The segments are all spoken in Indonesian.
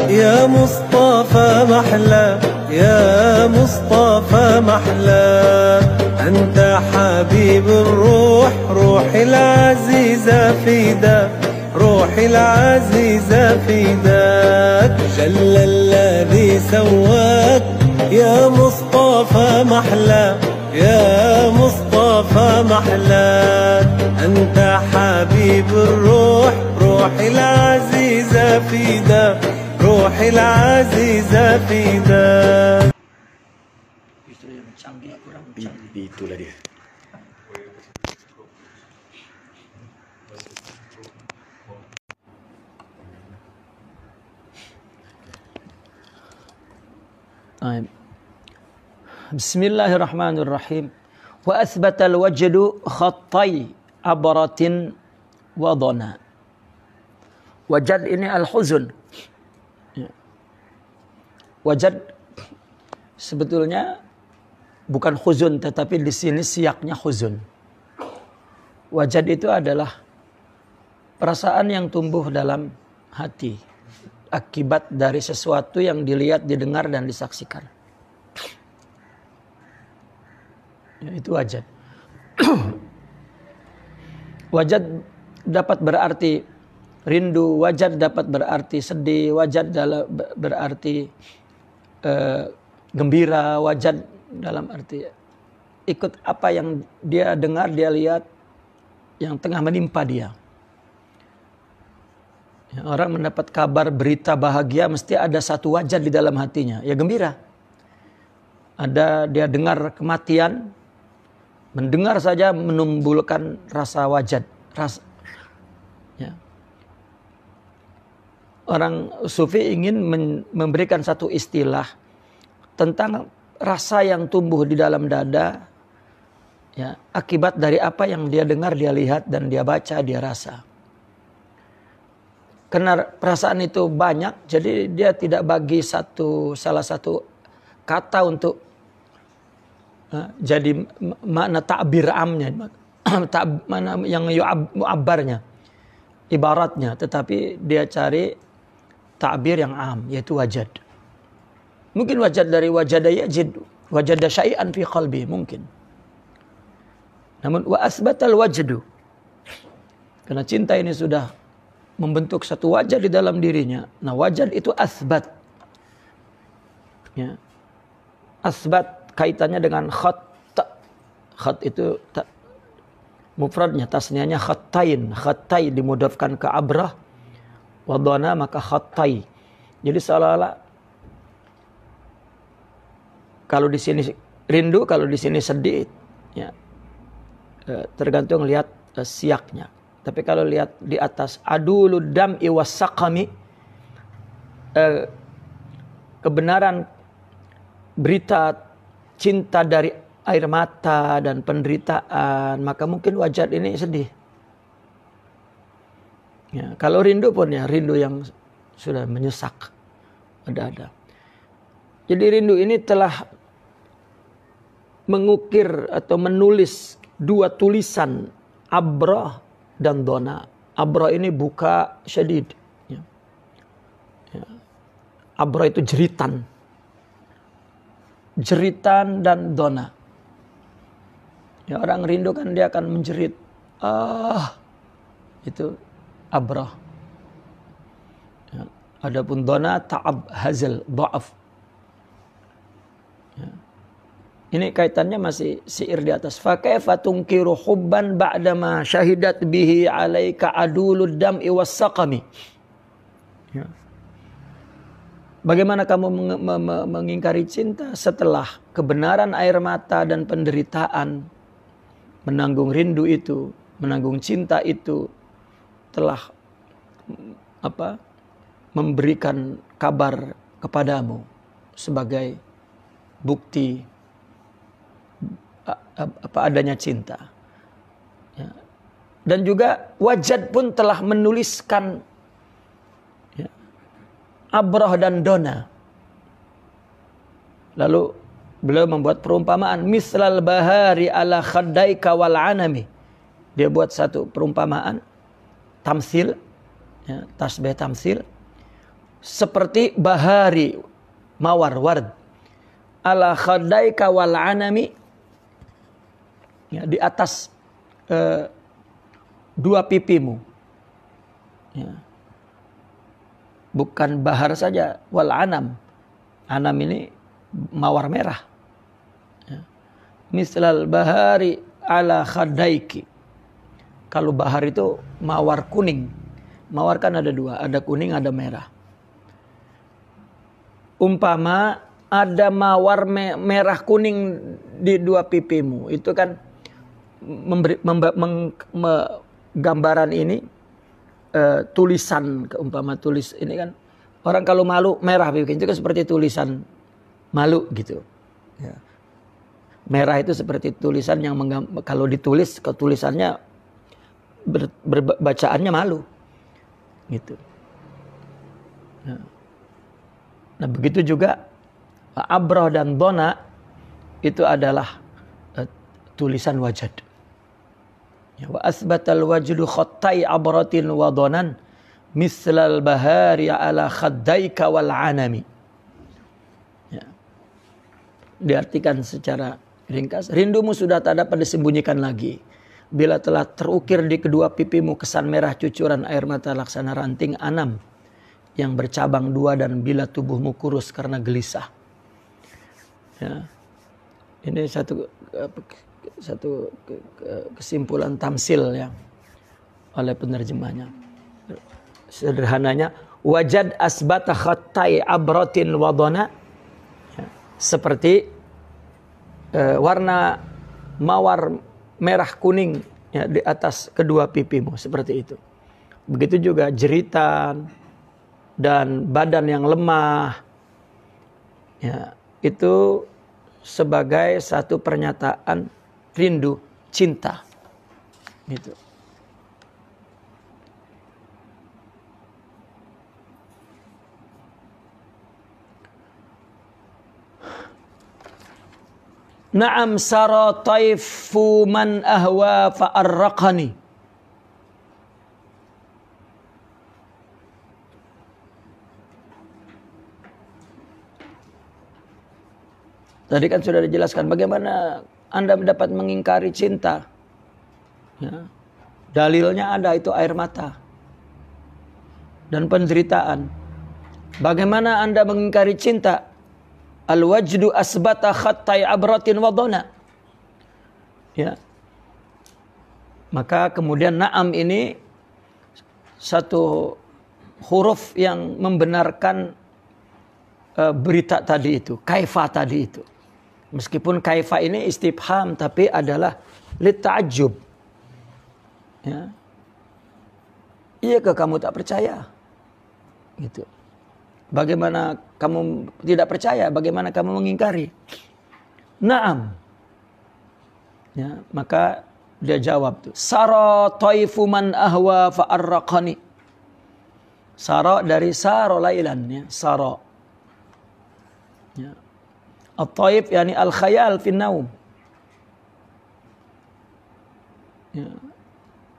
يا مصطفى محلى يا مصطفى محلى أنت حبيب الروح روحي العزيزة فداك روحي العزيزة فداك جل الذي سواك يا مصطفى محلى يا مصطفى محلى أنت حبيب الروح روحي العزيزة فداك روحي العزيزة فداك. Justru yang canggih kurang canggih. Itulah dia. Bismillahirrahmanirrahim. Wa athbatal wajdu khattai abratin wa dhana. Wajad ini al-huzun. Wajad sebetulnya bukan huzun, tetapi di sini siaknya huzun. Wajad itu adalah perasaan yang tumbuh dalam hati akibat dari sesuatu yang dilihat, didengar, dan disaksikan. Ya, itu wajad. Wajad dapat berarti rindu, wajad dapat berarti sedih, wajad berarti gembira, wajad dalam arti ikut apa yang dia dengar, dia lihat yang tengah menimpa dia. Ya, orang mendapat kabar berita bahagia mesti ada satu wajad di dalam hatinya, ya gembira. Ada dia dengar kematian, mendengar saja menumbuhkan rasa wajad. Ya. Orang sufi ingin memberikan satu istilah tentang rasa yang tumbuh di dalam dada, ya, akibat dari apa yang dia dengar, dia lihat, dan dia baca, dia rasa. Karena perasaan itu banyak, jadi dia tidak bagi salah satu kata untuk jadi makna ta'bir amnya, mana yang mu'abbarnya, ibaratnya, tetapi dia cari ta'bir yang am, yaitu wajad. Mungkin wajad dari wajada yajid, wajada syai'an fi qalbi, mungkin. Namun wa asbatal wajdu, karena cinta ini sudah membentuk satu wajad di dalam dirinya. Nah, wajad itu asbat. Ya. Asbat kaitannya dengan khat. Khat itu mufradnya, tasniahnya khattain. Khattai dimudafkan ke abrah. Wadana maka khattai. Jadi seolah-olah kalau di sini rindu, kalau di sini sedih, ya, tergantung lihat siaknya. Tapi kalau lihat di atas adulud dam'i wassaqami, kebenaran berita cinta dari air mata dan penderitaan, maka mungkin wajad ini sedih. Ya, kalau rindu pun ya rindu yang sudah menyesak, ada. Jadi rindu ini telah mengukir atau menulis dua tulisan, abrah dan dona. Abrah ini buka syadid. Ya. Ya. Abrah itu jeritan. Jeritan dan dona. Ya, orang rindu kan dia akan menjerit. Itu abrah. Ya. Adapun dona ta'ab hazal dha'af. Ya. Ini kaitannya masih syair di atas. Fa kaifa tunkiru hubban ba'dama syahidat bihi 'alaika adulud dam'i wassaqami. Ya. Bagaimana kamu mengingkari cinta setelah kebenaran air mata dan penderitaan, menanggung rindu itu, menanggung cinta itu telah memberikan kabar kepadamu sebagai bukti adanya cinta. Ya. Dan juga wajad pun telah menuliskan abrah dan dona. Lalu beliau membuat perumpamaan mislal bahari ala khaddaika wal anami. Dia buat satu perumpamaan tamsil, ya, tasbih tamsil. seperti bahari, mawar, ward, ala khaddaika wal anami, ya, di atas dua pipimu, ya. Bukan bahar saja, wal anam, anam ini mawar merah, ya. Mislal bahari ala khaddaiki. Kalau bahar itu mawar kuning. Mawar kan ada dua, ada kuning, ada merah. Umpama ada mawar merah kuning di dua pipimu, itu kan gambaran ini tulisan, umpama tulis ini kan orang kalau malu merah bikin itu kan seperti tulisan malu gitu. Ya. Merah itu seperti tulisan yang kalau ditulis ke tulisannya bacaannya malu gitu. Nah begitu juga abrah dan dona itu adalah tulisan wajad. Ya, wa asbatal wajdu khattai abratin wa donan mislal bahari ala khaddaika wal anami. Ya. Diartikan secara ringkas, rindumu sudah tak dapat disembunyikan lagi. Bila telah terukir di kedua pipimu kesan merah cucuran air mata laksana ranting anam yang bercabang dua, dan bila tubuhmu kurus karena gelisah. Ya. Ini satu kesimpulan tamsil ya oleh penerjemahnya. Sederhananya, wajad asbata khattai abratin wadona, ya, seperti warna mawar merah kuning ya, di atas kedua pipimu, seperti itu. Begitu juga jeritan dan badan yang lemah, ya, itu sebagai satu pernyataan rindu, cinta, gitu. Na'am sara taifu man ahwa fa'arraqani. Tadi kan sudah dijelaskan bagaimana Anda dapat mengingkari cinta. Ya. Dalilnya ada, itu air mata dan penderitaan. Bagaimana Anda mengingkari cinta? Al-wajdu asbata khattai abratin wadona. Ya. Maka kemudian na'am ini satu huruf yang membenarkan berita tadi itu, kaifa tadi itu. Meskipun kaifa ini istifham, tapi adalah litta'ajjub. Ya. Iyakah kamu tak percaya? Gitu. Bagaimana kamu tidak percaya? Bagaimana kamu mengingkari? Naam. Ya, maka dia jawab tuh, sara taifu man ahwa fa'arraqani. Sara dari sara lailan, ya, sara. Ya. At-taif yani al-khayal fi naum. Ya.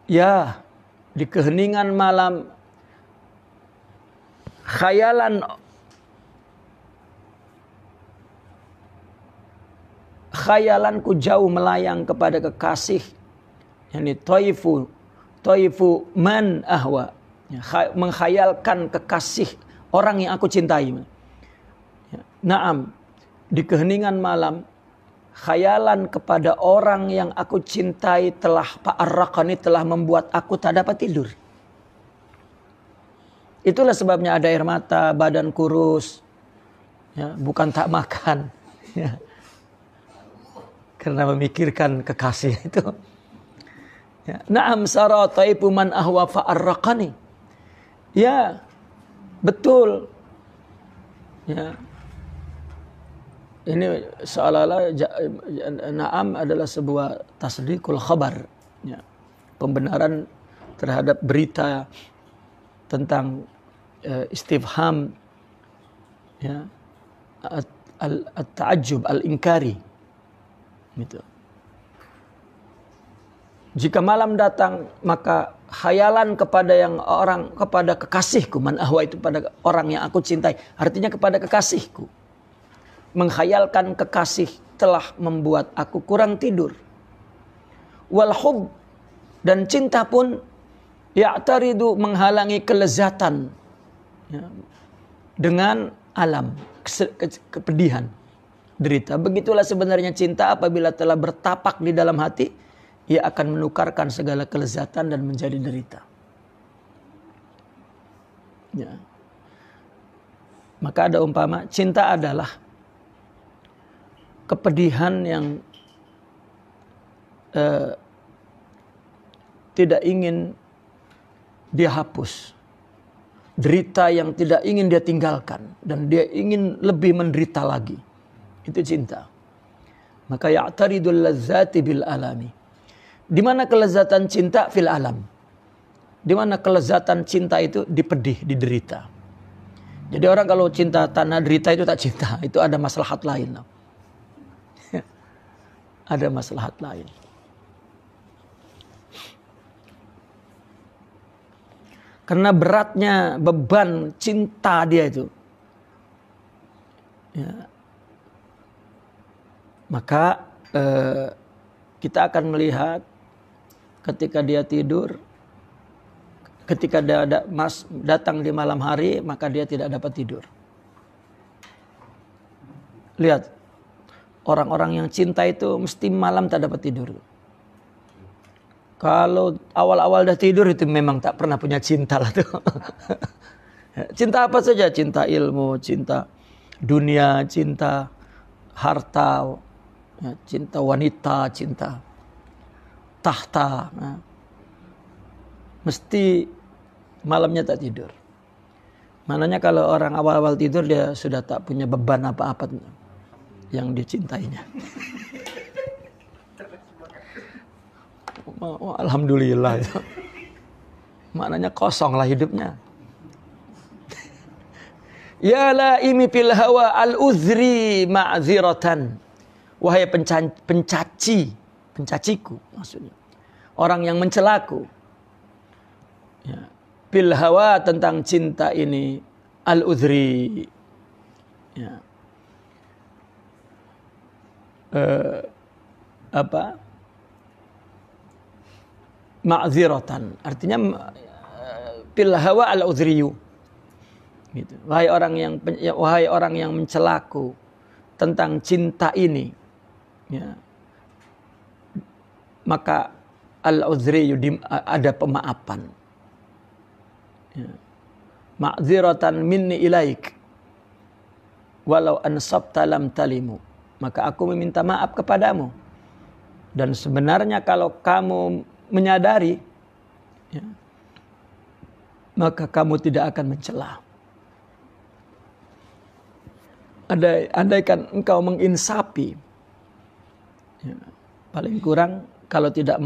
Ya, di keheningan malam khayalanku jauh melayang kepada kekasih, yani taifu man ahwa, ya, menghayalkan kekasih orang yang aku cintai. Ya, naam, di keheningan malam khayalan kepada orang yang aku cintai telah fa'arraqani, telah membuat aku tak dapat tidur. Itulah sebabnya ada air mata, badan kurus, ya, bukan tak makan, ya, karena memikirkan kekasih itu. Ya. Naam sara taifu man ahwa fa'arraqani. Ya, betul. Ya. Ini seolah-olah naam adalah sebuah tasdiqul khabar, ya, pembenaran terhadap berita tentang istifham, ya, at-ta'ajjub, al-inkari gitu. Jika malam datang, maka khayalan kepada kepada kekasihku, man ahwa itu pada orang yang aku cintai, artinya kepada kekasihku. Menghayalkan kekasih telah membuat aku kurang tidur. Wal hub, dan cinta pun ya'taridu, menghalangi kelezatan, ya, dengan alam, kepedihan, derita. Begitulah sebenarnya cinta, apabila telah bertapak di dalam hati, ia akan menukarkan segala kelezatan dan menjadi derita. Ya. Maka ada umpama, cinta adalah kepedihan yang tidak ingin dia hapus, derita yang tidak ingin dia tinggalkan, dan dia ingin lebih menderita lagi. Itu cinta. Maka ya'taridul lazzati bil alami. Di mana kelezatan cinta? Fil alam. Di mana kelezatan cinta itu? Dipedih, diderita. Jadi orang kalau cinta tanah derita itu tak cinta. Itu ada maslahat lain. Ada maslahat lain. Karena beratnya beban cinta dia itu. Ya. Maka kita akan melihat ketika dia tidur, ketika dia datang di malam hari, maka dia tidak dapat tidur. Lihat, orang-orang yang cinta itu mesti malam tak dapat tidur. Kalau awal-awal dah tidur itu memang tak pernah punya cinta lah tuh. Cinta apa saja, cinta ilmu, cinta dunia, cinta harta, cinta wanita, cinta tahta. Mesti malamnya tak tidur. Maknanya kalau orang awal-awal tidur dia sudah tak punya beban apa-apa yang dicintainya. Oh, alhamdulillah itu. Maknanya kosong lah hidupnya. Ya laimi fil hawa al-uzri ma'ziratan. Wahai pencaciku maksudnya. Orang yang mencelaku. Ya. Fil hawa, tentang cinta ini, al-uzri. Ya. Ma'ziratan, artinya fil hawa al-uzriyu. Gitu. Wahai orang yang mencelaku tentang cinta ini, ya, maka al-uzriyu, ada pemaafan. Ya. Ma'ziratan minni ilaik walau ansabta lam talimu, maka aku meminta maaf kepadamu, dan sebenarnya kalau kamu menyadari, ya, maka kamu tidak akan mencela. Andaikan engkau menginsapi, ya, paling kurang kalau kamu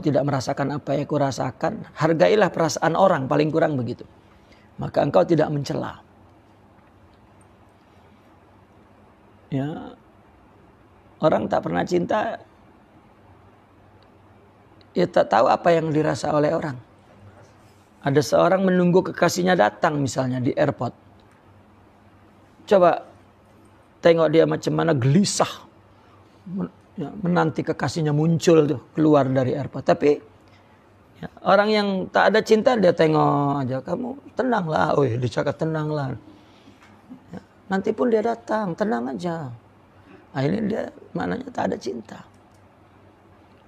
tidak merasakan apa yang aku rasakan, hargailah perasaan orang, paling kurang begitu. Maka engkau tidak mencela. Ya, orang tak pernah cinta, ya tak tahu apa yang dirasa oleh orang. Ada seorang menunggu kekasihnya datang misalnya di airport. Coba tengok dia macam mana gelisah. Menanti kekasihnya muncul tuh keluar dari airport. Tapi ya, orang yang tak ada cinta dia tengok aja. Kamu tenanglah. Oh, dia cakap tenanglah. Ya, nanti pun dia datang. Tenang aja. Akhirnya dia maknanya tak ada cinta.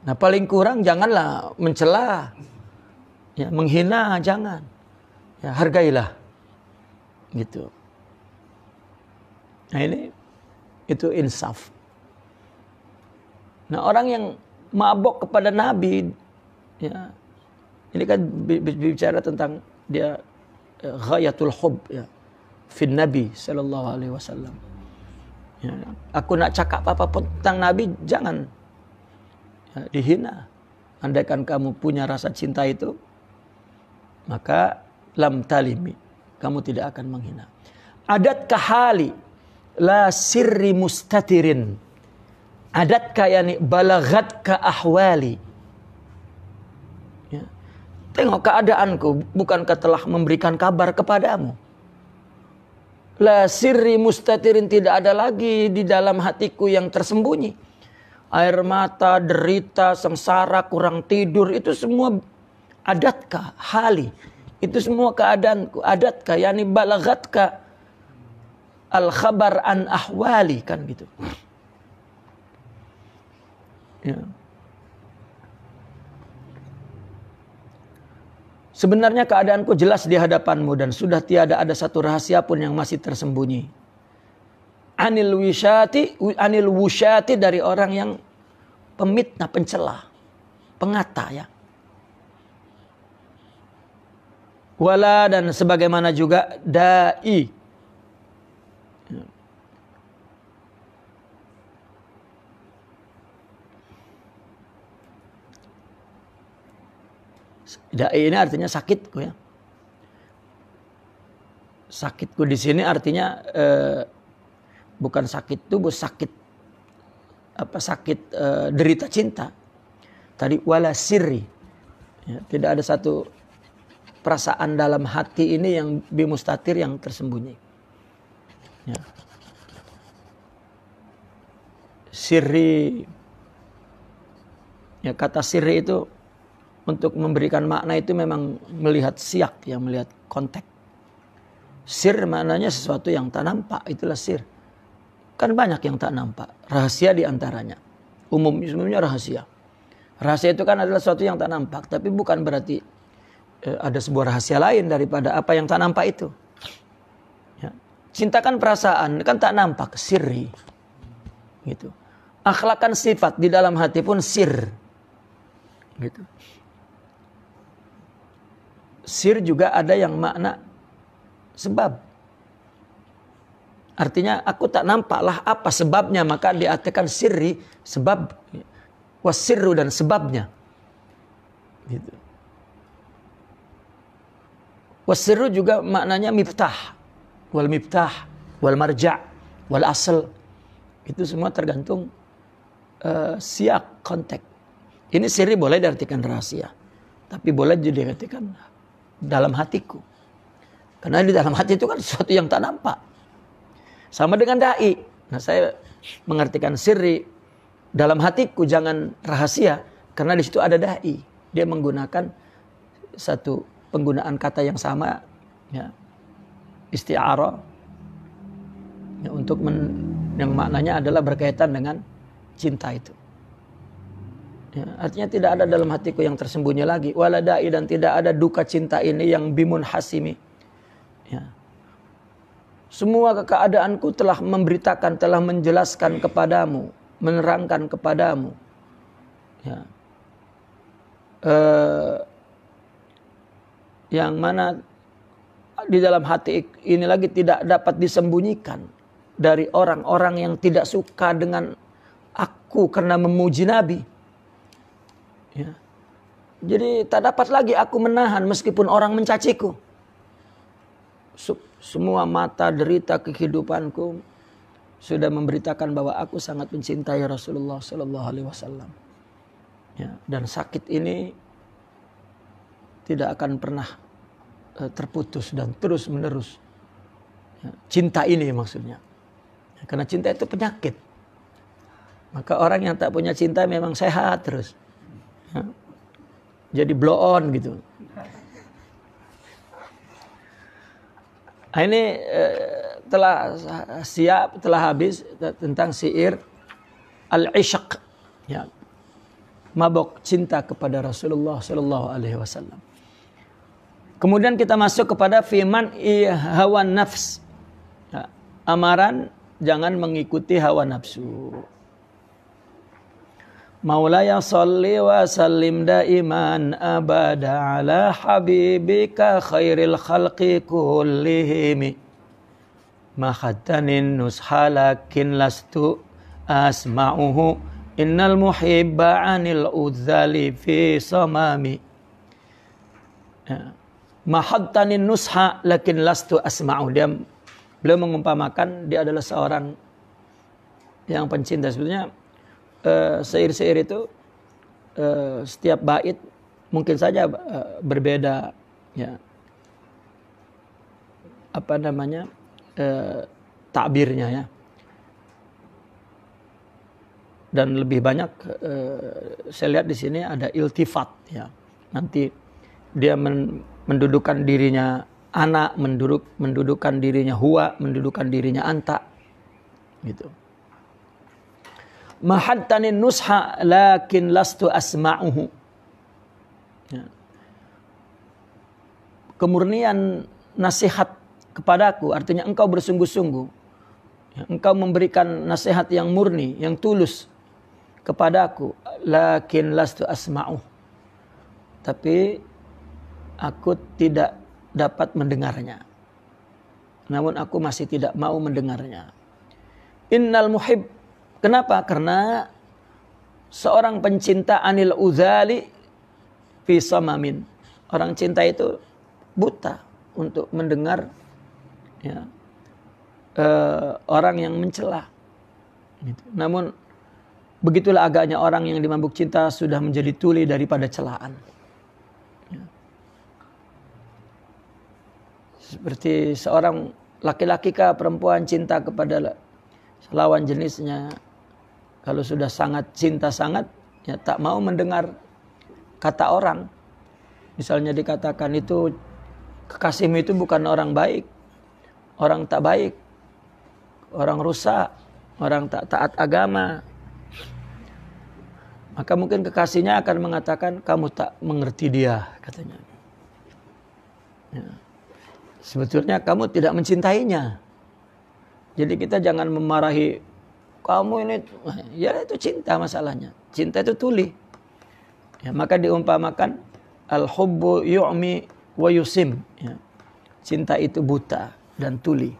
Nah, paling kurang janganlah mencela, ya, menghina, jangan. Ya, hargailah, gitu. Nah, itu insaf. Nah, orang yang mabok kepada Nabi, ya, ini kan bicara tentang dia ghayatul hub, ya, fin Nabi sallallahu alaihi wasallam. Ya, aku nak cakap apa-apa tentang Nabi, jangan. Ya, dihina. Andaikan kamu punya rasa cinta itu, maka lam talimi, kamu tidak akan menghina. Adat kahali la sirri mustatirin. Adatka yani balagatka ahwali. Ya. Tengok keadaanku, bukankah telah memberikan kabar kepadamu? La sirri mustatirin, tidak ada lagi di dalam hatiku yang tersembunyi. Air mata, derita, sengsara, kurang tidur, itu semua adatka, hali. Itu semua keadaanku. Adatka yani balagatka al khabar an ahwali, kan gitu. Ya. Sebenarnya keadaanku jelas di hadapanmu dan sudah tiada ada satu rahasia pun yang masih tersembunyi. Anil wusyati dari orang yang pemitnah, pencela, pengata ya. Wala dan sebagaimana juga dai. Dai ini artinya sakitku ya. Sakitku di sini artinya bukan sakit tubuh, sakit derita cinta. Tadi wala sirri. Ya, tidak ada satu perasaan dalam hati ini yang bimustatir, yang tersembunyi. Ya. Sirri. Ya, kata sirri itu untuk memberikan makna itu memang melihat siyak, yang melihat konteks. Sir maknanya sesuatu yang tak nampak, itulah sir. Kan banyak yang tak nampak, rahasia diantaranya. Umumnya rahasia. Rahasia itu kan adalah sesuatu yang tak nampak, tapi bukan berarti ada sebuah rahasia lain daripada apa yang tak nampak itu. Ya. Cinta kan perasaan, kan tak nampak, sirri. Gitu. Akhlak kan sifat, di dalam hati pun sir. Gitu. Sir juga ada yang makna sebab. Artinya aku tak nampaklah apa sebabnya, maka diartikan sirri, sebab. Wasirru dan sebabnya. Gitu. Wasirru juga maknanya miftah. Wal miftah, wal marja', wal asl. Itu semua tergantung siyak, konteks. Ini sirri boleh diartikan rahasia. Tapi boleh juga diartikan dalam hatiku. Karena di dalam hati itu kan sesuatu yang tak nampak. Sama dengan dai. Nah, saya mengartikan sirri dalam hatiku, jangan rahasia, karena di situ ada dai. Dia menggunakan satu penggunaan kata yang sama, ya, isti'arah, ya, untuk yang maknanya adalah berkaitan dengan cinta itu. Ya, artinya tidak ada dalam hatiku yang tersembunyi lagi. Waladai, dan tidak ada duka cinta ini yang bimun hasimi. Ya. Semua keadaanku telah memberitakan, telah menjelaskan kepadamu, menerangkan kepadamu. Ya. Yang mana di dalam hati ini lagi tidak dapat disembunyikan dari orang-orang yang tidak suka dengan aku karena memuji Nabi. Ya. Jadi tak dapat lagi aku menahan meskipun orang mencaciku. Semua mata derita kehidupanku sudah memberitakan bahwa aku sangat mencintai Rasulullah Sallallahu Alaihi Wasallam. Ya, dan sakit ini tidak akan pernah terputus dan terus menerus. Ya, cinta ini maksudnya. Ya, karena cinta itu penyakit. Maka orang yang tak punya cinta memang sehat terus. Ya, jadi blow on gitu. Nah, ini telah siap, telah habis tentang syair al-ishq, ya, mabok cinta kepada Rasulullah Sallallahu Alaihi Wasallam. Kemudian kita masuk kepada fiman hawa nafs, ya, amaran jangan mengikuti hawa nafsu. Maulaya salli wa sallim daiman abada ala habibika khairil khalqi kullihim. Mahattanin nushalakin lastu asma'uhu innal muhibba anil udzali fi samami. Mahattanin nusha lakin lastu asma'uhu. Beliau mengumpamakan dia adalah seorang yang pencinta. Sebetulnya syair-syair itu setiap bait mungkin saja berbeda, ya, apa namanya, takbirnya, ya. Dan lebih banyak saya lihat di sini ada iltifat, ya. Nanti dia mendudukan dirinya anak, mendudukan dirinya huwa, mendudukan dirinya anta, gitu. Mahattanin nusha lakin lastu asma'uhu. Ya. Kemurnian nasihat kepadaku, artinya engkau bersungguh-sungguh, ya, engkau memberikan nasihat yang murni, yang tulus kepadaku, lakin lastu asma'uh, tapi aku tidak dapat mendengarnya. Namun aku masih tidak mau mendengarnya. Innal muhib, kenapa? Karena seorang pencinta anil uzali fi samamin. Orang cinta itu buta untuk mendengar, ya, orang yang mencela. Gitu. Namun begitulah agaknya orang yang dimabuk cinta sudah menjadi tuli daripada celaan. Ya. Seperti seorang laki-laki kah perempuan cinta kepada lawan jenisnya, kalau sudah sangat cinta sangat, ya, tak mau mendengar kata orang. Misalnya dikatakan itu kekasihmu itu bukan orang baik, orang tak baik, orang rusak, orang tak taat agama, maka mungkin kekasihnya akan mengatakan kamu tak mengerti dia, katanya. Ya. Sebetulnya kamu tidak mencintainya. Jadi kita jangan memarahi kamu ini, ya itu cinta masalahnya. Cinta itu tuli. Ya, maka diumpamakan al-hubbu yu'mi wa yusim. Ya. Cinta itu buta dan tuli.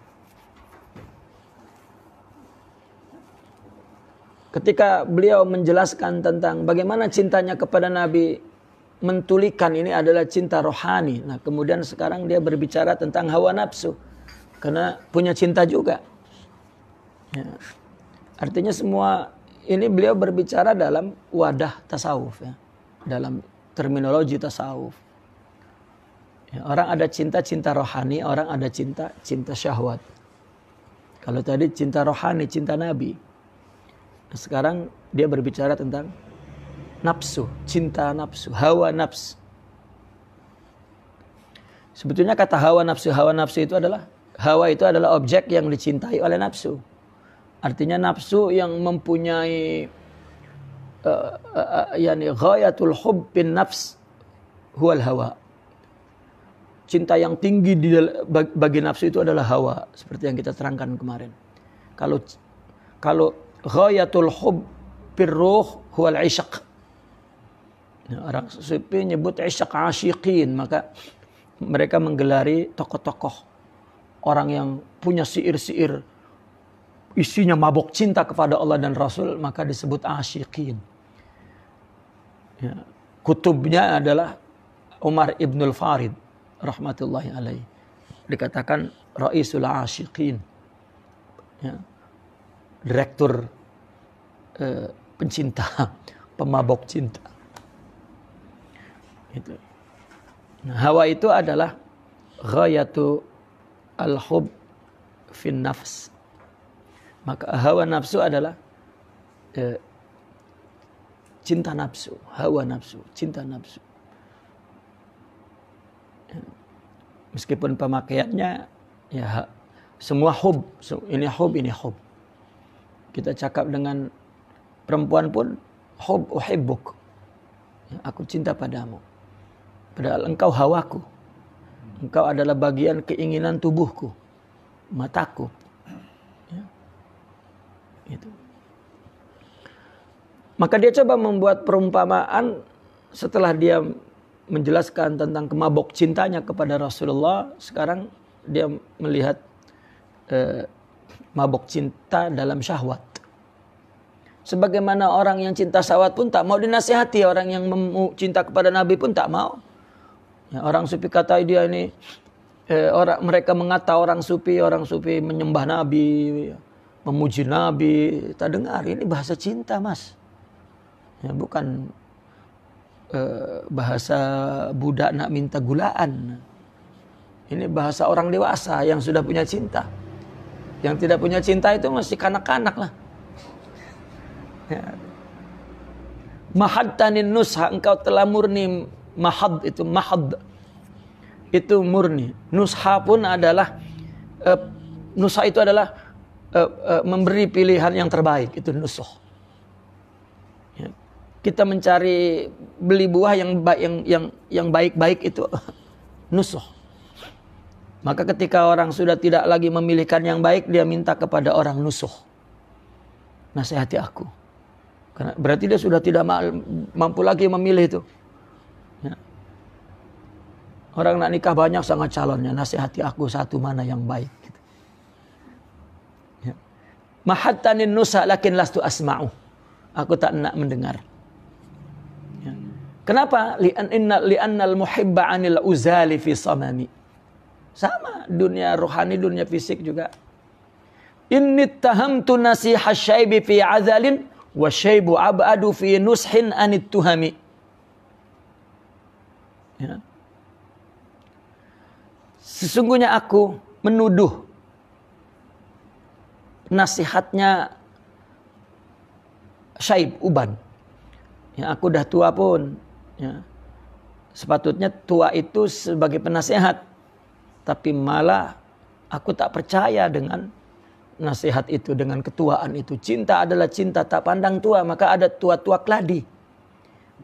Ketika beliau menjelaskan tentang bagaimana cintanya kepada Nabi mentulikan, ini adalah cinta rohani. Nah, kemudian sekarang dia berbicara tentang hawa nafsu, karena punya cinta juga. Ya. Artinya semua ini beliau berbicara dalam wadah tasawuf, ya, dalam terminologi tasawuf. Ya, orang ada cinta rohani, orang ada cinta syahwat. Kalau tadi cinta rohani, cinta Nabi. Nah, sekarang dia berbicara tentang nafsu, cinta nafsu, hawa nafsu. Sebetulnya kata hawa nafsu itu adalah, hawa itu adalah objek yang dicintai oleh nafsu. Artinya nafsu yang mempunyai yani ghayatul hubb bin nafs huwal hawa. Cinta yang tinggi bagi nafsu itu adalah hawa, seperti yang kita terangkan kemarin. Kalau ghayatul hubb bir ruh huwal ishq. Orang sufi nyebut ishq asyiqin, maka mereka menggelari tokoh-tokoh orang yang punya syair-syair isinya mabok cinta kepada Allah dan Rasul, maka disebut asyiqin. Ya. Kutubnya adalah Umar Ibnul Farid rahmatullahi alaih. Dikatakan Raisul Asyiqin. Ya. Direktur pencinta, pemabok cinta. Itu. Nah, hawa itu adalah ghayatu al-hub fin nafs. Maka hawa nafsu adalah cinta nafsu, hawa nafsu, cinta nafsu. Meskipun pemakaiannya ya semua hub, ini hub, ini hub. Kita cakap dengan perempuan pun hub uhibbuk. Ya, aku cinta padamu. Padahal engkau hawaku. Engkau adalah bagian keinginan tubuhku, mataku. Ya. Itu. Maka dia coba membuat perumpamaan setelah dia menjelaskan tentang kemabok cintanya kepada Rasulullah. Sekarang dia melihat mabok cinta dalam syahwat. Sebagaimana orang yang cinta syahwat pun tak mau dinasihati, orang yang cinta kepada Nabi pun tak mau. Ya, orang sufi kata dia ini, mereka mengata orang sufi menyembah Nabi, memuji Nabi. Tak dengar, ini bahasa cinta mas. Ya, bukan bahasa budak nak minta gulaan. Ini bahasa orang dewasa yang sudah punya cinta. Yang tidak punya cinta itu masih kanak-kanak lah. Ya. Mahadtanin nusha, engkau telah murni. Mahad itu mahad. Itu murni. Nusha pun adalah nusha itu adalah memberi pilihan yang terbaik. Itu nusuh. Ya. Kita mencari beli buah yang baik-baik itu nusuh. Maka ketika orang sudah tidak lagi memilihkan yang baik, dia minta kepada orang nusuh. Nasihati aku. Karena berarti dia sudah tidak mampu lagi memilih itu. Ya. Orang nak nikah banyak sangat calonnya. Nasihati aku satu mana yang baik. Gitu. Ya. Mahattanin nusa lakin lastu asma'u. Aku tak nak mendengar. Ya. Kenapa? Li'annal muhibba anil uzali fi samami. Sama dunia rohani, dunia fisik juga. Inni tahamtu nasiha syaibi fi azalin wa syaibu abadu fi nushin anit tuhami. Ya. Sesungguhnya aku menuduh nasihatnya Syaib, Uban. Ya, aku dah tua pun. Ya. Sepatutnya tua itu sebagai penasehat. Tapi malah aku tak percaya dengan nasihat itu, dengan ketuaan itu. Cinta adalah cinta tak pandang tua. Maka ada tua-tua keladi.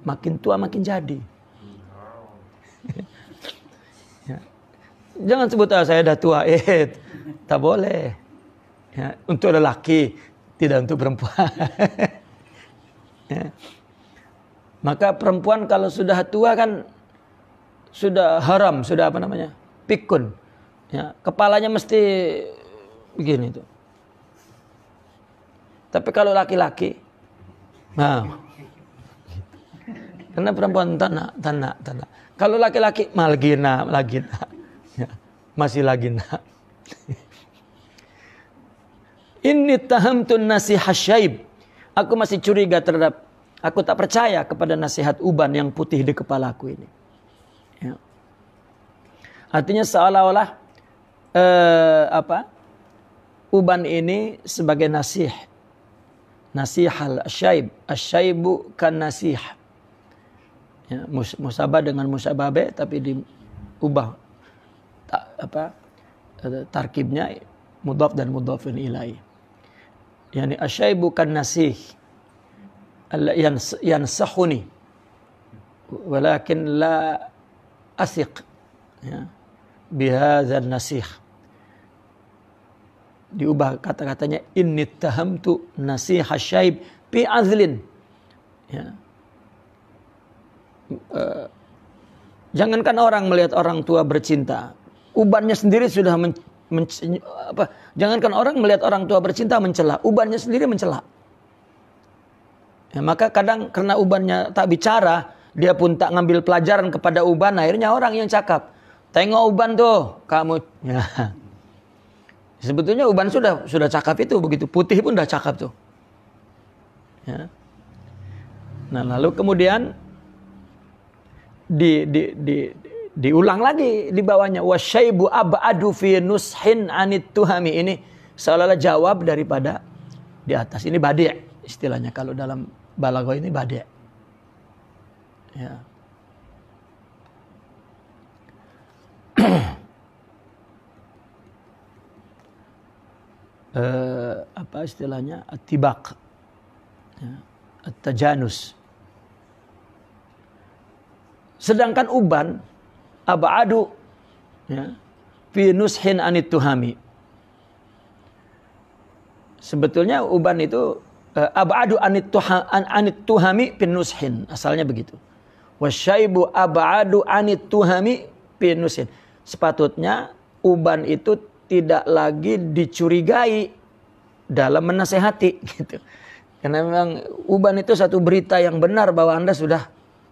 Makin tua makin jadi. Ya. Jangan sebut saya dah tua. Tak boleh. Ya. Untuk lelaki, tidak untuk perempuan. Ya. Maka perempuan kalau sudah tua kan sudah haram, sudah apa namanya? Pikun. Ya, kepalanya mesti begini tuh. Tapi kalau laki-laki, nah, karena perempuan tanah. Kalau laki-laki lagina, ya, masih lagina. Inni tahamtun nasihah Syaib. Aku masih curiga terhadap, aku tak percaya kepada nasihat Uban yang putih di kepalaku ini. Ya. Artinya seolah-olah Uban ini sebagai nasihal Syaib. Asyaibu kan nasih. Ya, musabah dengan musababe tapi diubah tarkibnya mudhaf dan mudhafun ilaih. Yani asyaibu kan nasih. Yansahuni walakin la asiq. Ya. Bihadzal nasih. Diubah kata-katanya inni tahamtu nasihah Syaib fi azlin. Ya. Jangankan orang melihat orang tua bercinta, ubannya sendiri sudah jangankan orang melihat orang tua bercinta mencela, ubannya sendiri mencela. Ya, maka kadang karena ubannya tak bicara, dia pun tak ngambil pelajaran kepada uban, akhirnya orang yang cakap. Tengok Uban tuh, kamu. Ya. Sebetulnya Uban sudah cakap itu, begitu putih pun dah cakap tuh. Ya. Nah, lalu kemudian diulang lagi di bawahnya wasyaibu abadu fi nushin anit tuhami. Ini seolah-olah jawab daripada di atas. Ini badi' istilahnya kalau dalam balaghah ini badi'. Ya. Apa istilahnya at-tibaq, ya, at-tajanus. Sedangkan Uban abadu, ya, fi nushin anit tuhami. Sebetulnya Uban itu abadu anit tuhami fi nushin, asalnya begitu. Wasyaibu abadu anit tuhami fi nushin. Sepatutnya Uban itu tidak lagi dicurigai dalam menasehati gitu. Karena memang Uban itu satu berita yang benar bahwa Anda sudah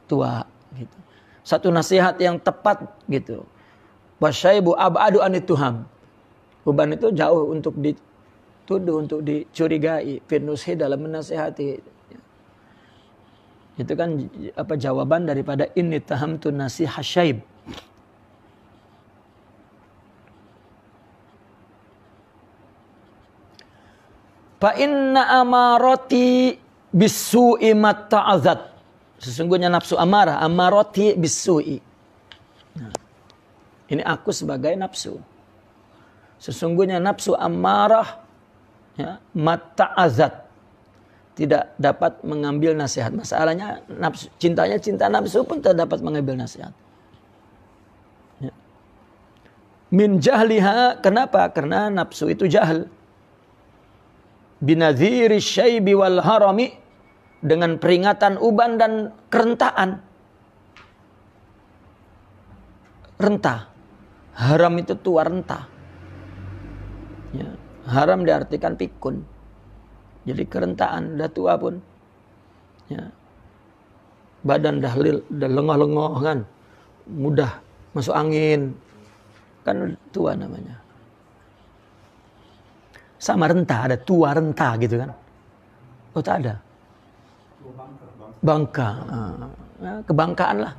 tua gitu. Satu nasihat yang tepat gitu. Wasyaibu abadu anit tuham. Uban itu jauh untuk dituduh, untuk dicurigai, finushi dalam menasehati. Itu kan jawaban daripada inni tahamtu nasiha syaib. Fa inna amarati bisu'i matta'azat. Sesungguhnya nafsu amarah, amarati bisu'i. Nah, ini aku sebagai nafsu. Sesungguhnya nafsu amarah, ya, matta'azat, tidak dapat mengambil nasihat. Masalahnya nafsu, cinta nafsu pun tidak dapat mengambil nasihat. Ya. Min jahliha, kenapa? Karena nafsu itu jahil. Binadhiri syaibi wal harami, dengan peringatan uban dan kerentaan. Renta. Haram itu tua renta. Ya. Haram diartikan pikun. Jadi kerentaan, dah tua pun. Ya. Badan dah lengoh-lengoh kan. Mudah masuk angin. Kan tua namanya. Sama renta, ada tua renta gitu kan. Oh tak ada. Bangka. Ya, kebangkaan lah.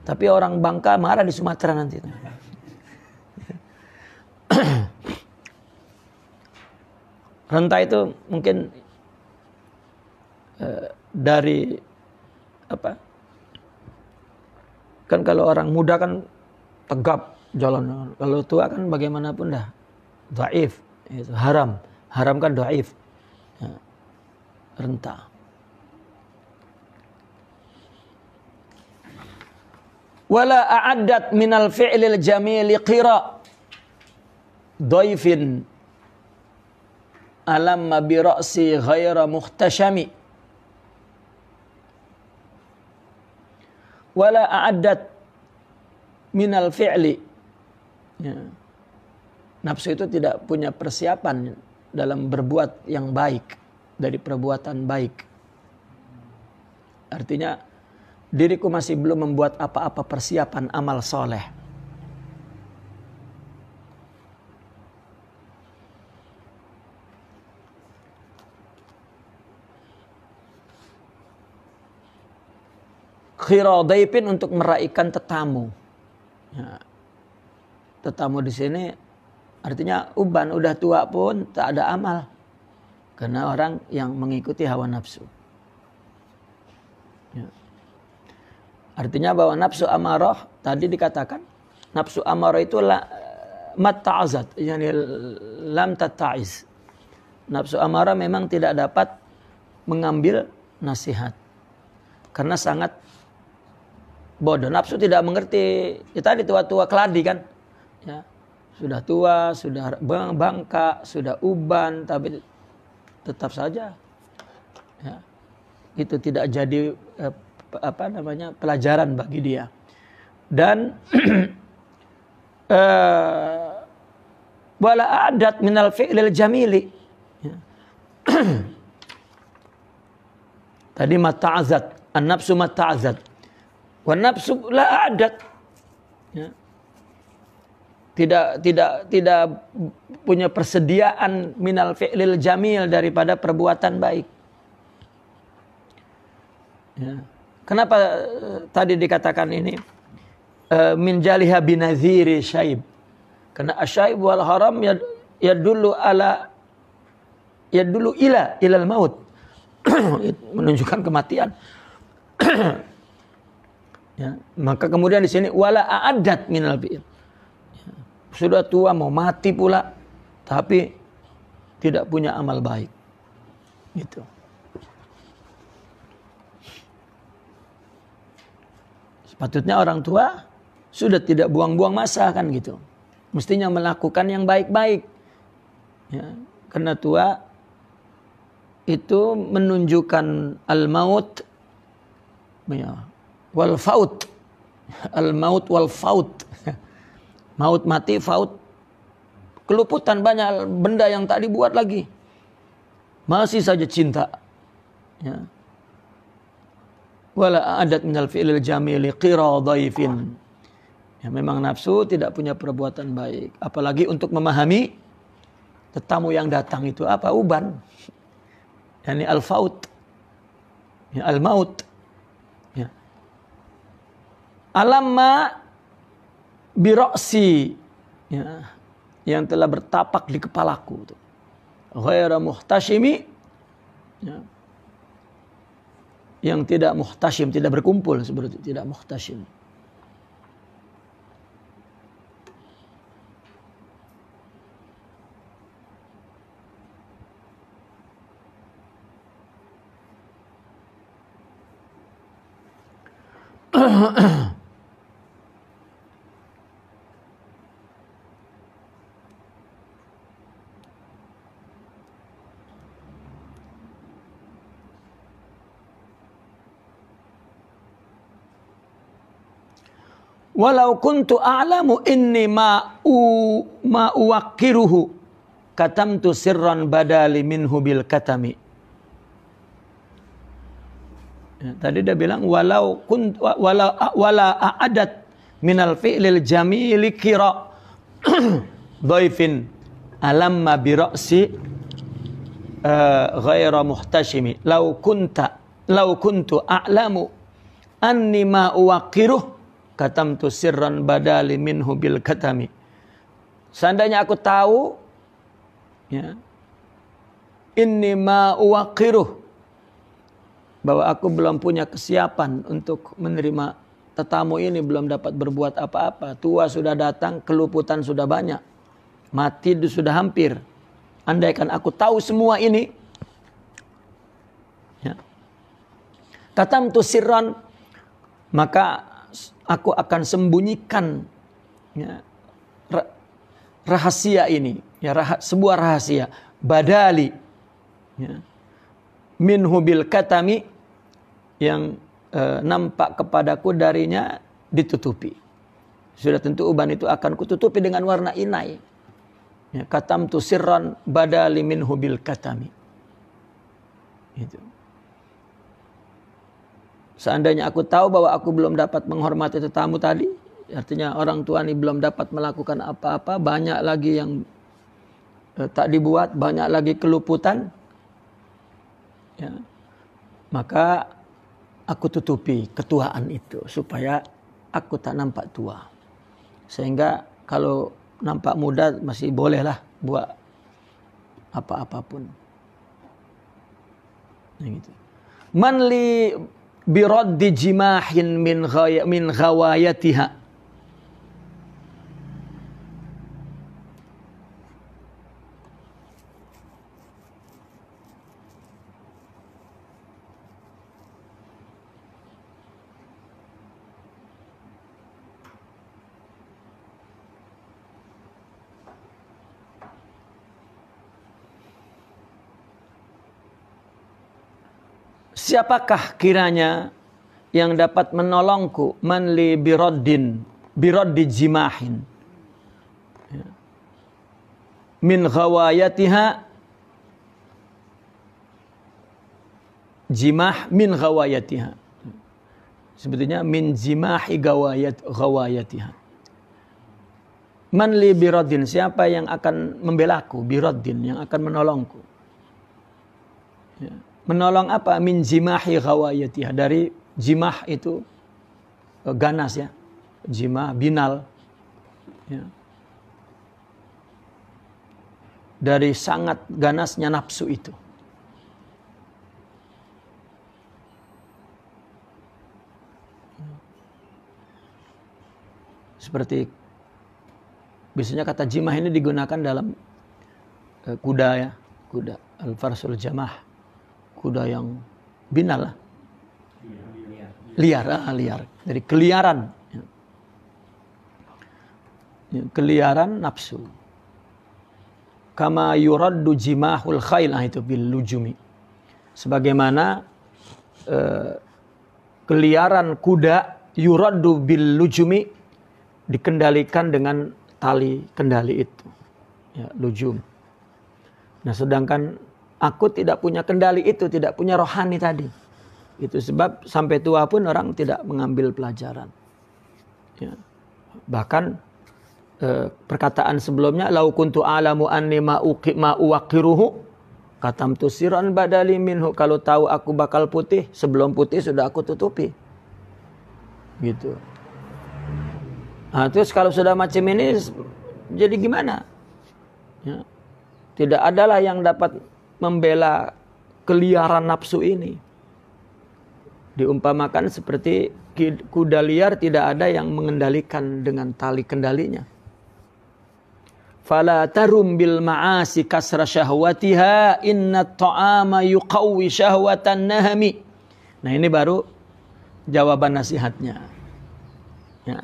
Tapi orang Bangka marah di Sumatera nanti. Renta itu mungkin dari apa? Kan kalau orang muda kan tegap jalan. Kalau tua kan bagaimanapun dah dhaif. Itu haram. Haram kan dhaif. Ya. Renta. Wala a'addat minal fi'lil jamili qira dhaifin alamma bi ra'si ghaira muhtashami. Wala a'addat minal fi'li. Ya. Nafsu itu tidak punya persiapan dalam berbuat yang baik, dari perbuatan baik. Artinya diriku masih belum membuat apa-apa persiapan amal soleh. Khiradaipin, untuk meraihkan tetamu. Ya. Tetamu di sini artinya uban, udah tua pun tak ada amal. Karena orang yang mengikuti hawa nafsu. Ya. Artinya bahwa nafsu amarah, tadi dikatakan, nafsu amarah itu matta'azat, yani lam tatta'iz. Nafsu amarah memang tidak dapat mengambil nasihat. Karena sangat bodoh. Nafsu tidak mengerti, ya tadi tua-tua keladi kan. Ya. Sudah tua, sudah bangka, sudah uban, tapi tetap saja ya, itu tidak jadi pelajaran bagi dia. Dan wala adat minal fi'lil jamili. Ya. Tadi mata'azat, an-nafsu mata'azat. Wan nafsu la adat. Ya. Tidak punya persediaan minal fi'lil jamil, daripada perbuatan baik. Ya. Kenapa tadi dikatakan ini min jaliha binaziri syaib? Karena asyaib wal haram yadullu ilal maut. Menunjukkan kematian. Ya. Maka kemudian di sini wala a'adat minal fi'il. Sudah tua mau mati pula, tapi tidak punya amal baik. Gitu. Sepatutnya orang tua sudah tidak buang-buang masa kan gitu. Mestinya melakukan yang baik-baik. Ya, karena tua itu menunjukkan al-maut ya, wal faut. Al-maut wal faut. Maut mati, faut keluputan, banyak benda yang tak dibuat lagi. Masih saja cinta. Ya. Wala adat minal fi'lil jamili qira dhaifin. Ya, memang nafsu tidak punya perbuatan baik, apalagi untuk memahami tetamu yang datang itu apa? Uban. Yani al-faut. Ya, al-maut. Ya. Alamma biroksi, ya, yang telah bertapak di kepalaku. Ghaira muhtashimi, ya, yang tidak muhtashim, tidak berkumpul seperti itu, tidak muhtashim. Walau kuntu a'lamu inni ma uwaqqiruhu katamtu sirran badali minhu bil katami. Ya, tadi dia bilang walau wala a'adat minal fi'lil jamili kira dhaifin alamma bi ra'si ghaira muhtashimi law kuntu a'lamu anni ma uwaqqiruhu katamtu sirran badali minhu bil katami. Seandainya aku tahu, ya, inni ma uwaqqiruh, bahwa aku belum punya kesiapan untuk menerima tetamu ini, belum dapat berbuat apa-apa. Tua sudah datang, keluputan sudah banyak, mati sudah hampir. Andaikan aku tahu semua ini, ya, katamtu sirran, maka aku akan sembunyikan, ya, rahasia ini, ya, sebuah rahasia badali, ya, minhu bil katami, yang nampak kepadaku darinya ditutupi. Sudah tentu uban itu akan kututupi dengan warna inai. Ya, katamtu sirran badali minhu bil katami. Itu. Seandainya aku tahu bahwa aku belum dapat menghormati tetamu tadi, artinya orang tua ini belum dapat melakukan apa-apa, banyak lagi yang tak dibuat, banyak lagi keluputan, ya, maka aku tutupi ketuaan itu supaya aku tak nampak tua. Sehingga kalau nampak muda masih bolehlah buat apa-apapun. Nah, gitu. Man li biraddi jimahin min ghawayatiha. Siapakah kiranya yang dapat menolongku, man li biraddi jimahin, ya, min ghawayatiha, jimah min ghawayatiha, sebetulnya min jimahi ghawayatiha. Man li biraddin, siapa yang akan membelaku, biraddin, yang akan menolongku, ya. Menolong apa? Min jimahi ghawayatiha, dari jimah itu ganas, ya, jimah binal, ya, dari sangat ganasnya nafsu itu. Seperti biasanya kata jimah ini digunakan dalam kuda, ya, kuda al-farsul jamah, kuda yang binal, liar, dari keliaran, ya. Keliaran nafsu. Kama yuraddu jimahul khail, itu bil lujumi, sebagaimana keliaran kuda yuraddu bil lujumi, dikendalikan dengan tali kendali itu, ya, lujum. Nah, sedangkan aku tidak punya kendali itu, tidak punya rohani tadi. Itu sebab sampai tua pun orang tidak mengambil pelajaran, ya. Bahkan perkataan sebelumnya, lau kuntu a'lamu anni ma uwaqqiruhu Katamtu sirran badali minhu, kalau tahu aku bakal putih, sebelum putih sudah aku tutupi. Gitu. Nah, terus kalau sudah macam ini jadi gimana? Ya. Tidak adalah yang dapat membela keliaran nafsu ini. Diumpamakan seperti kuda liar, tidak ada yang mengendalikan dengan tali kendalinya. Fala tarum bil ma'asi kasra syahwatiha inna ta'ama yuqawwi syahwatan nahami. Nah, ini baru jawaban nasihatnya. Ya.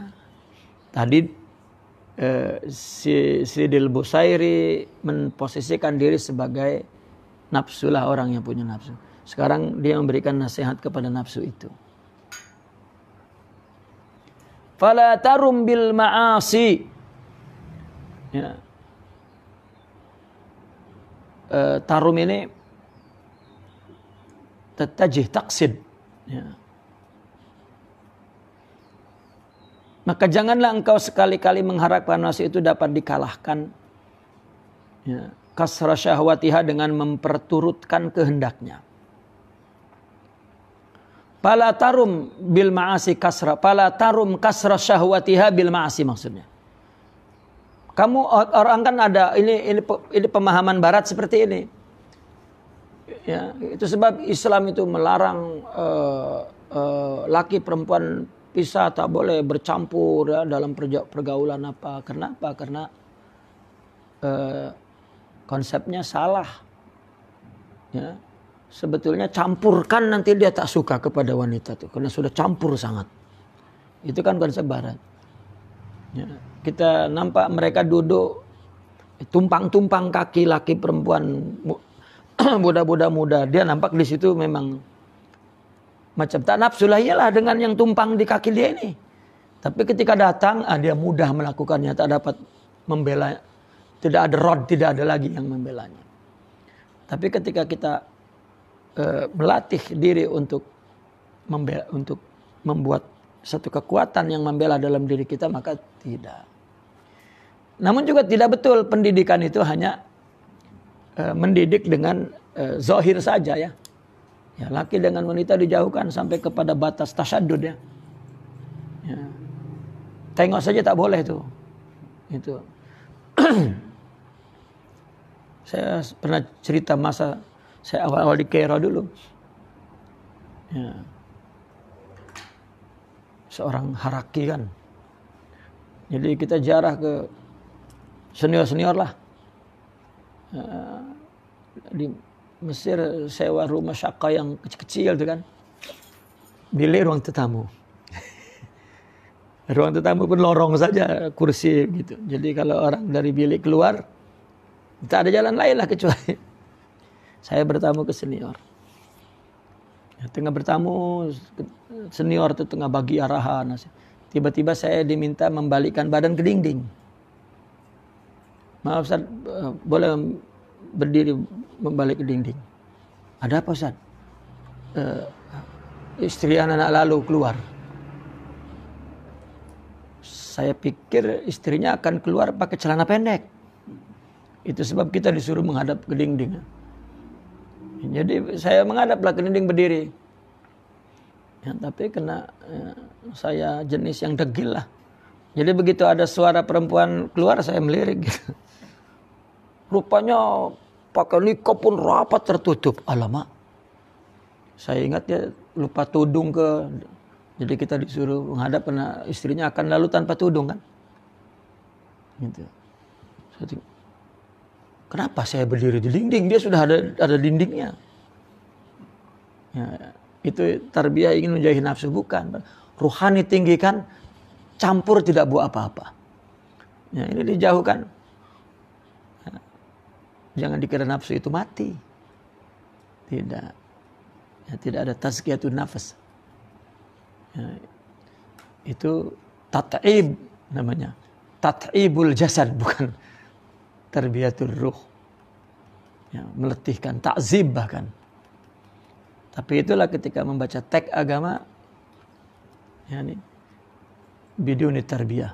Tadi si Sidil Busairi memposisikan diri sebagai nafsulah, orang yang punya nafsu. Sekarang dia memberikan nasihat kepada nafsu itu. Fala tarum bil ma'asi. Ya. Tarum ini tatajih, taqsid. Ya. Maka janganlah engkau sekali-kali mengharapkan nafsu itu dapat dikalahkan. Ya. Kasra syahwatiha, dengan memperturutkan kehendaknya. Fala tarum bil ma'asi kasra. Fala tarum kasra syahwatiha bil ma'asi, maksudnya. Kamu orang kan ada ini pemahaman barat seperti ini. Ya, itu sebab Islam itu melarang laki perempuan pisah, tak boleh bercampur ya, dalam pergaulan apa. Kenapa? Karena konsepnya salah. Ya. Sebetulnya campurkan, nanti dia tak suka kepada wanita tuh karena sudah campur sangat. Itu kan konsep barat. Ya. Kita nampak mereka duduk tumpang-tumpang kaki, laki perempuan, budak-budak muda. Dia nampak di situ memang macam tak nafsu lah, iyalah dengan yang tumpang di kaki dia ini. Tapi ketika datang, dia mudah melakukannya, tak dapat membela. Tidak ada rod, tidak ada lagi yang membelanya. Tapi ketika kita melatih diri untuk membela, untuk membuat satu kekuatan yang membela dalam diri kita, maka tidak. Namun juga tidak betul pendidikan itu hanya mendidik dengan zahir saja ya. Ya, laki dengan wanita dijauhkan sampai kepada batas tasyadud ya. Ya. Tengok saja tak boleh tuh. Itu. Saya pernah cerita masa saya awal-awal di Kairo dulu. Ya. Seorang haraki kan. Jadi kita jarah ke senior-senior lah. Di Mesir sewa rumah syaka yang kecil-kecil itu kan. Bilik ruang tetamu. Ruang tetamu pun lorong saja, kursi gitu. Jadi kalau orang dari bilik keluar, tak ada jalan lain lah kecuali saya bertamu ke senior. Ya, tengah bertamu, senior itu tengah bagi arahan. Tiba-tiba saya diminta membalikkan badan ke dinding. Maaf Ustaz, boleh berdiri membalik ke dinding. Ada apa Ustaz? Istri anak-anak lalu keluar. Saya pikir istrinya akan keluar pakai celana pendek. Itu sebab kita disuruh menghadap ke dinding. Jadi saya menghadaplah ke dinding berdiri. Ya, tapi kena saya jenis yang degil lah. Jadi begitu ada suara perempuan keluar, saya melirik. Rupanya pakai nikah pun rapat tertutup. Alamak. Saya ingat ya lupa tudung ke. Jadi kita disuruh menghadap karena istrinya akan lalu tanpa tudung kan. Gitu. Kenapa saya berdiri di dinding? Dia sudah ada dindingnya. Ya, itu tarbiyah ingin menjauhi nafsu, bukan. Ruhani tinggikan, campur tidak buat apa-apa. Ya, ini dijauhkan. Jangan dikira nafsu itu mati. Tidak. Ya, tidak ada tazkiyatun nafas. Ya, itu tat'ib namanya. Tat'ibul jasad, bukan tarbiyatul ruh. Ya, meletihkan, takzib bahkan. Tapi itulah ketika membaca teks agama, ya ini biduni tarbiyah.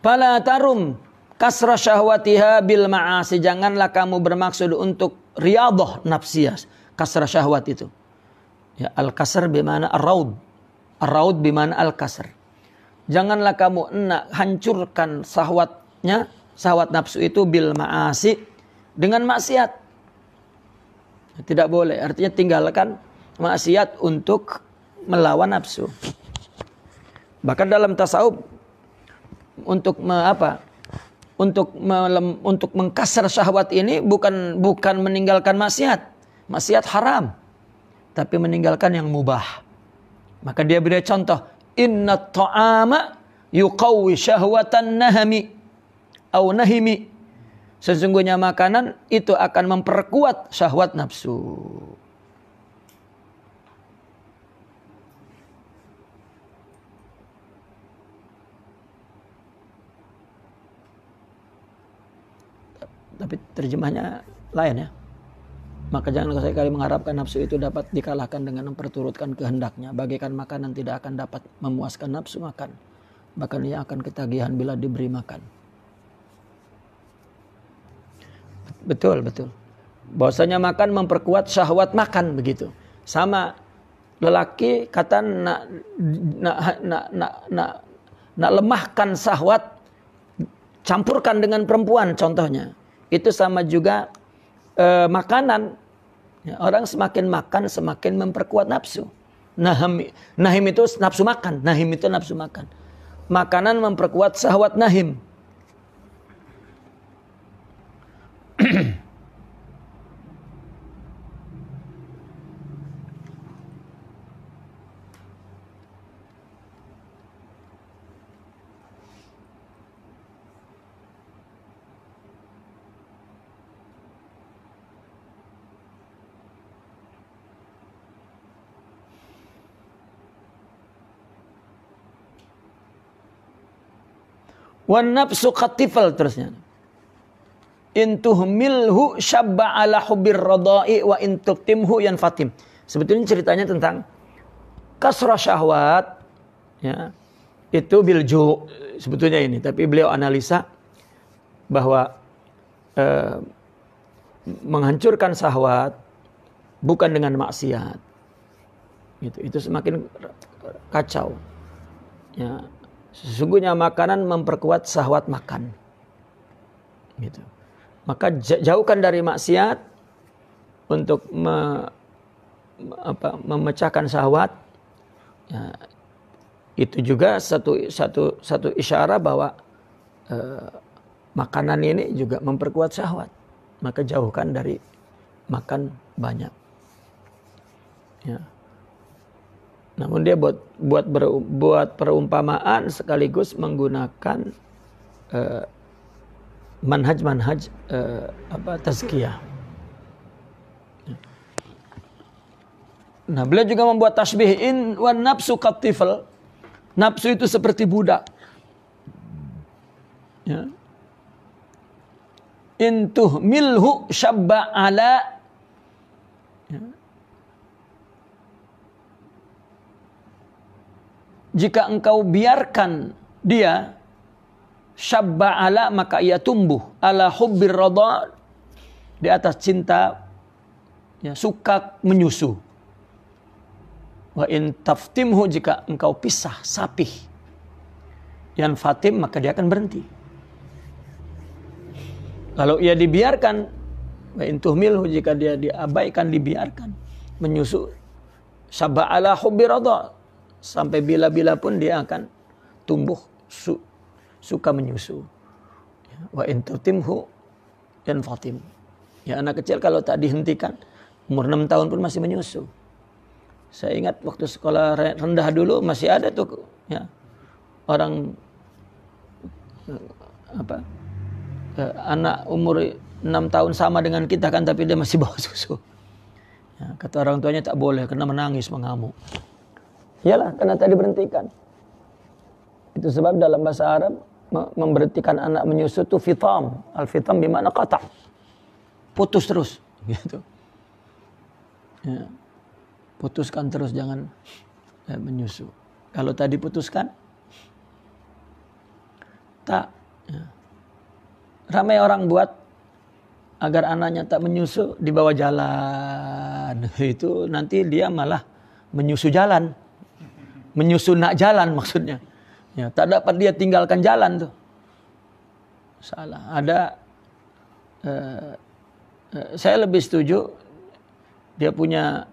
Fala tarum kasra syahwatiha bil ma'asi. Janganlah kamu bermaksud untuk riyadhah nafsiyah. Kasra syahwat itu. Ya, al-kasr bimana ar-raud. Ar-raud bimana al-kasr. Janganlah kamu hancurkan syahwatnya, syahwat nafsu itu bil ma'asi, dengan maksiat. Tidak boleh. Artinya tinggalkan maksiat untuk melawan nafsu. Bahkan dalam tasawuf untuk untuk mengkasar syahwat ini bukan meninggalkan maksiat. Maksiat haram. Tapi meninggalkan yang mubah. Maka dia beri contoh, inna ta'ama yuqawwi syahwatan nahimi. Sesungguhnya makanan itu akan memperkuat syahwat nafsu. Tapi terjemahnya lain ya. Maka jangan sekali mengharapkan nafsu itu dapat dikalahkan dengan memperturutkan kehendaknya. Bagaikan makanan tidak akan dapat memuaskan nafsu makan. Bahkan ia akan ketagihan bila diberi makan. Betul. Bahwasanya makan memperkuat syahwat makan begitu. Sama lelaki kata nak lemahkan syahwat, campurkan dengan perempuan contohnya. Itu sama juga makanan. Ya, orang semakin makan semakin memperkuat nafsu. Nahim itu nafsu makan. Nahim itu nafsu makan. Makanan memperkuat syahwat nahim. Wan nafsu qatifal terusnya. In tuhmilhu syabba ala hubbir radai wa in tuftimhu yanfatim. Sebetulnya ceritanya tentang kasra syahwat ya. Itu bilju sebetulnya ini, tapi beliau analisa bahwa menghancurkan syahwat bukan dengan maksiat. Itu semakin kacau. Ya. Sesungguhnya makanan memperkuat syahwat makan. Gitu. Maka jauhkan dari maksiat untuk memecahkan syahwat. Ya, itu juga satu isyarat bahwa makanan ini juga memperkuat syahwat. Maka jauhkan dari makan banyak. Ya. Namun dia buat perumpamaan sekaligus menggunakan manhaj tazkiyah. Nah, beliau juga membuat tasbih in wan nafsu qatifal. Nafsu itu seperti budak. Ya. In tuhmilhu syabba ala. Ya. Jika engkau biarkan dia syabba ala, maka ia tumbuh ala hubbir radha, di atas cinta ya, suka menyusu. Wa in taftimhu, jika engkau pisah sapih yan fatim, maka dia akan berhenti. Kalau ia dibiarkan, wa in tuhmilhu, jika dia diabaikan, dibiarkan menyusu, syabba ala hubbir radha, sampai bila-bila pun dia akan tumbuh suka menyusu. Wa in tutimhu yan fatim. Ya, anak kecil kalau tak dihentikan umur 6 tahun pun masih menyusu. Saya ingat waktu sekolah rendah dulu masih ada tuh ya, orang anak umur 6 tahun sama dengan kita kan, tapi dia masih bawa susu. Ya, kata orang tuanya tak boleh karena menangis, mengamuk. Iyalah, karena tadi berhentikan. Itu sebab dalam bahasa Arab memberhentikan anak menyusu itu fitam. Al-fitam bermakna qata'. Putus terus, gitu. Ya. Putuskan terus, jangan menyusu. Kalau tadi putuskan tak. Ya. ramai orang buat agar anaknya tak menyusu, dibawa jalan. Itu nanti dia malah menyusu jalan. Menyusunak jalan maksudnya. Ya, tak dapat dia tinggalkan jalan tuh. Salah. Saya lebih setuju dia punya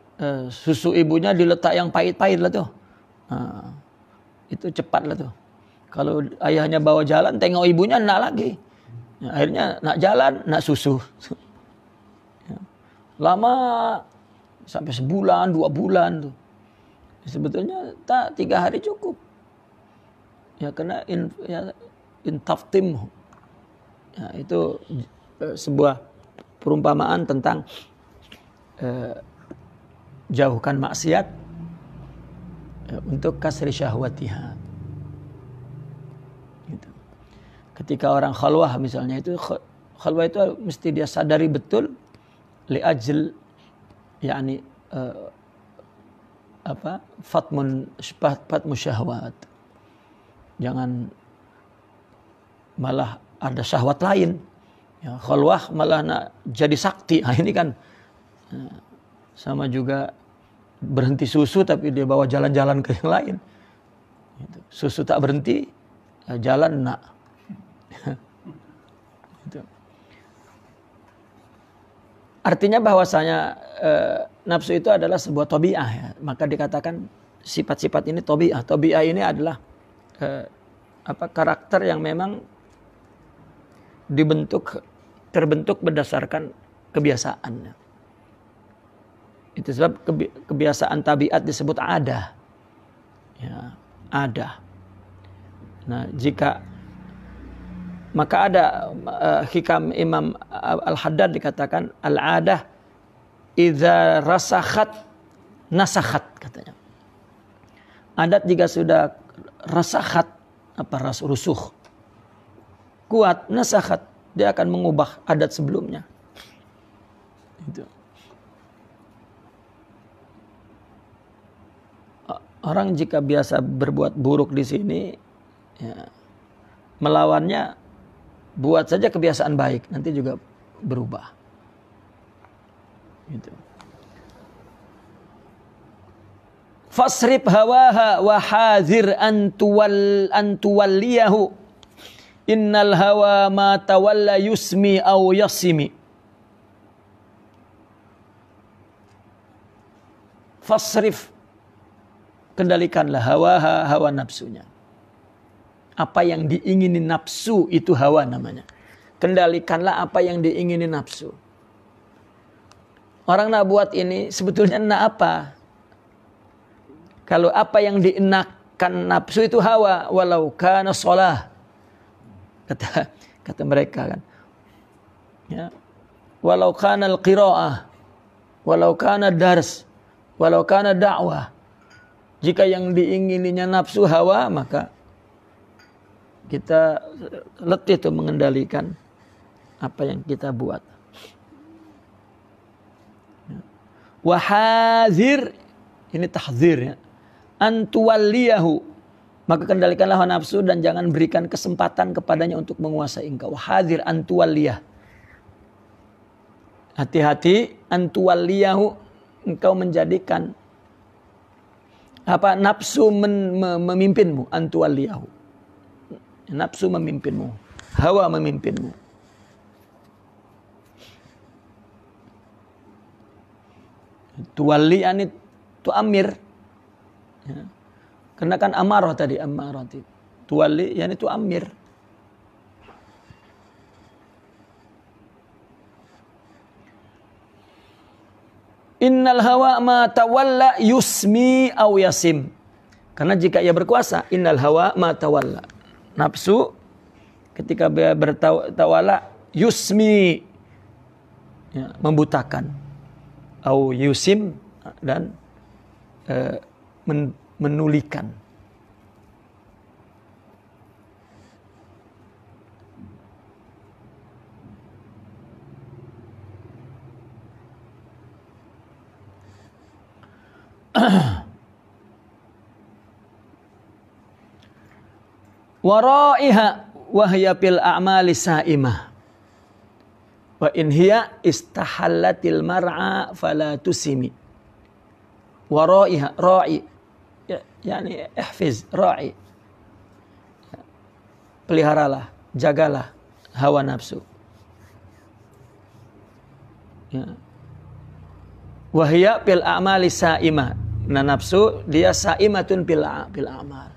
susu ibunya diletak yang pahit-pahit lah tuh. Itu cepat lah tuh. Kalau ayahnya bawa jalan, tengok ibunya nak lagi. Ya, akhirnya nak jalan, nak susu. Ya. Lama sampai sebulan, 2 bulan tuh. Sebetulnya tak 3 hari cukup. Ya kena intaftim. Ya, itu sebuah perumpamaan tentang jauhkan maksiat untuk kasri syahwatiha. Gitu. Ketika orang khalwah misalnya, itu khalwah itu mesti dia sadari betul li ajl yakni fatmu syahwat. Jangan malah ada syahwat lain. Ya, khalwah malah nak jadi sakti. Nah, ini kan sama juga berhenti susu tapi dia bawa jalan-jalan ke yang lain. Gitu. Susu tak berhenti, jalan nak. Gitu. Artinya bahwasanya nafsu itu adalah sebuah tabi'ah ya. Maka dikatakan sifat-sifat ini tabi'ah. Tabi'ah ini adalah karakter yang memang terbentuk berdasarkan kebiasaan. Itu sebab kebiasaan tabiat disebut ada. Ya, ada. Nah, maka ada hikam Imam Al-Haddad dikatakan al-adah idza rasakhat nasakhat katanya. Adat jika sudah rasakhat rusuh kuat, nasakhat dia akan mengubah adat sebelumnya. Itu. Orang jika biasa berbuat buruk di sini, ya, melawannya buat saja kebiasaan baik, nanti juga berubah. Gitu. Fasrib hawaha wa hazir antuwalliyahu. Innal hawa ma tawalla yusmi aw yasimi. Fasrif, kendalikanlah hawa nafsunya. Apa yang diingini nafsu itu hawa namanya. Kendalikanlah apa yang diingini nafsu. Orang nak buat ini sebetulnya nak apa? Kalau apa yang dienakkan nafsu itu hawa, walau kana shalah. Kata mereka kan. Ya. Walau kana al-qiraah, walau kana dars, walau kana da'wah. Jika yang diingininya nafsu hawa, maka kita letih tuh mengendalikan apa yang kita buat. Wahazir, ini tahzir ya. Antuwalliyahu, maka kendalikanlah hawa nafsu dan jangan berikan kesempatan kepadanya untuk menguasai engkau. Wahazir antuwalliyah. Hati-hati antuwalliyahu, engkau menjadikan nafsu memimpinmu. Antuwalliyahu, nafsu memimpinmu, hawa memimpinmu. Tuwalli ani tu'amir. Ya. Karena kan amarah tadi, amarah. Tuwalli yani tu'amir. Innal hawa ma tawalla yusmi aw yasim. Karena jika ia berkuasa, innal hawa ma tawalla. Nafsu ketika dia bertawala yusmi, ya, membutakan. Au yusim, dan menulikan. Waraiha wahya fil a'mali sa'imah. Wa in hiya istahallatil mar'a fala tusimi. Wa ra'iha, ra'i. Yani ihfiz, ra'i. Peliharalah, jagalah hawa nafsu. Ya. Wahya bil a'mali sa'imah. Nah, nafsu dia sa'imatun bil a'mal.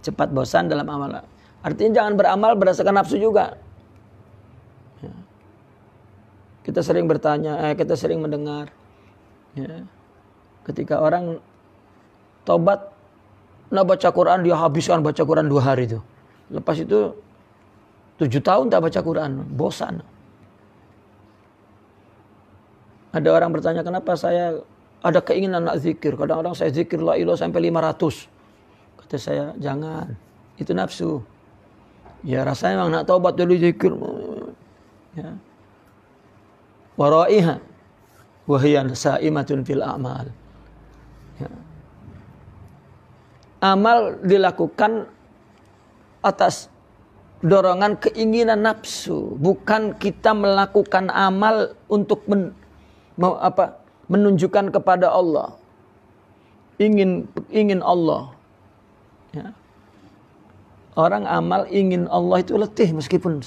Cepat bosan dalam amal. Artinya jangan beramal berdasarkan nafsu juga. Ya. Kita sering bertanya, kita sering mendengar. Ya. Ketika orang tobat, nah baca Quran, dia habiskan baca Quran 2 hari itu. Lepas itu 7 tahun tak baca Quran, bosan. Ada orang bertanya, kenapa saya ada keinginan nak zikir. Kadang-kadang saya zikir la ilaha sampai 500. Kata saya, jangan. Itu nafsu. Ya rasanya memang nak taubat dulu zikir. Ya. Wara'iha wahiyan sa'imatun fil a'mal. Ya. Amal dilakukan atas dorongan keinginan nafsu. Bukan kita melakukan amal untuk menunjukkan kepada Allah. Ingin Allah. Ya. Orang amal ingin Allah itu letih meskipun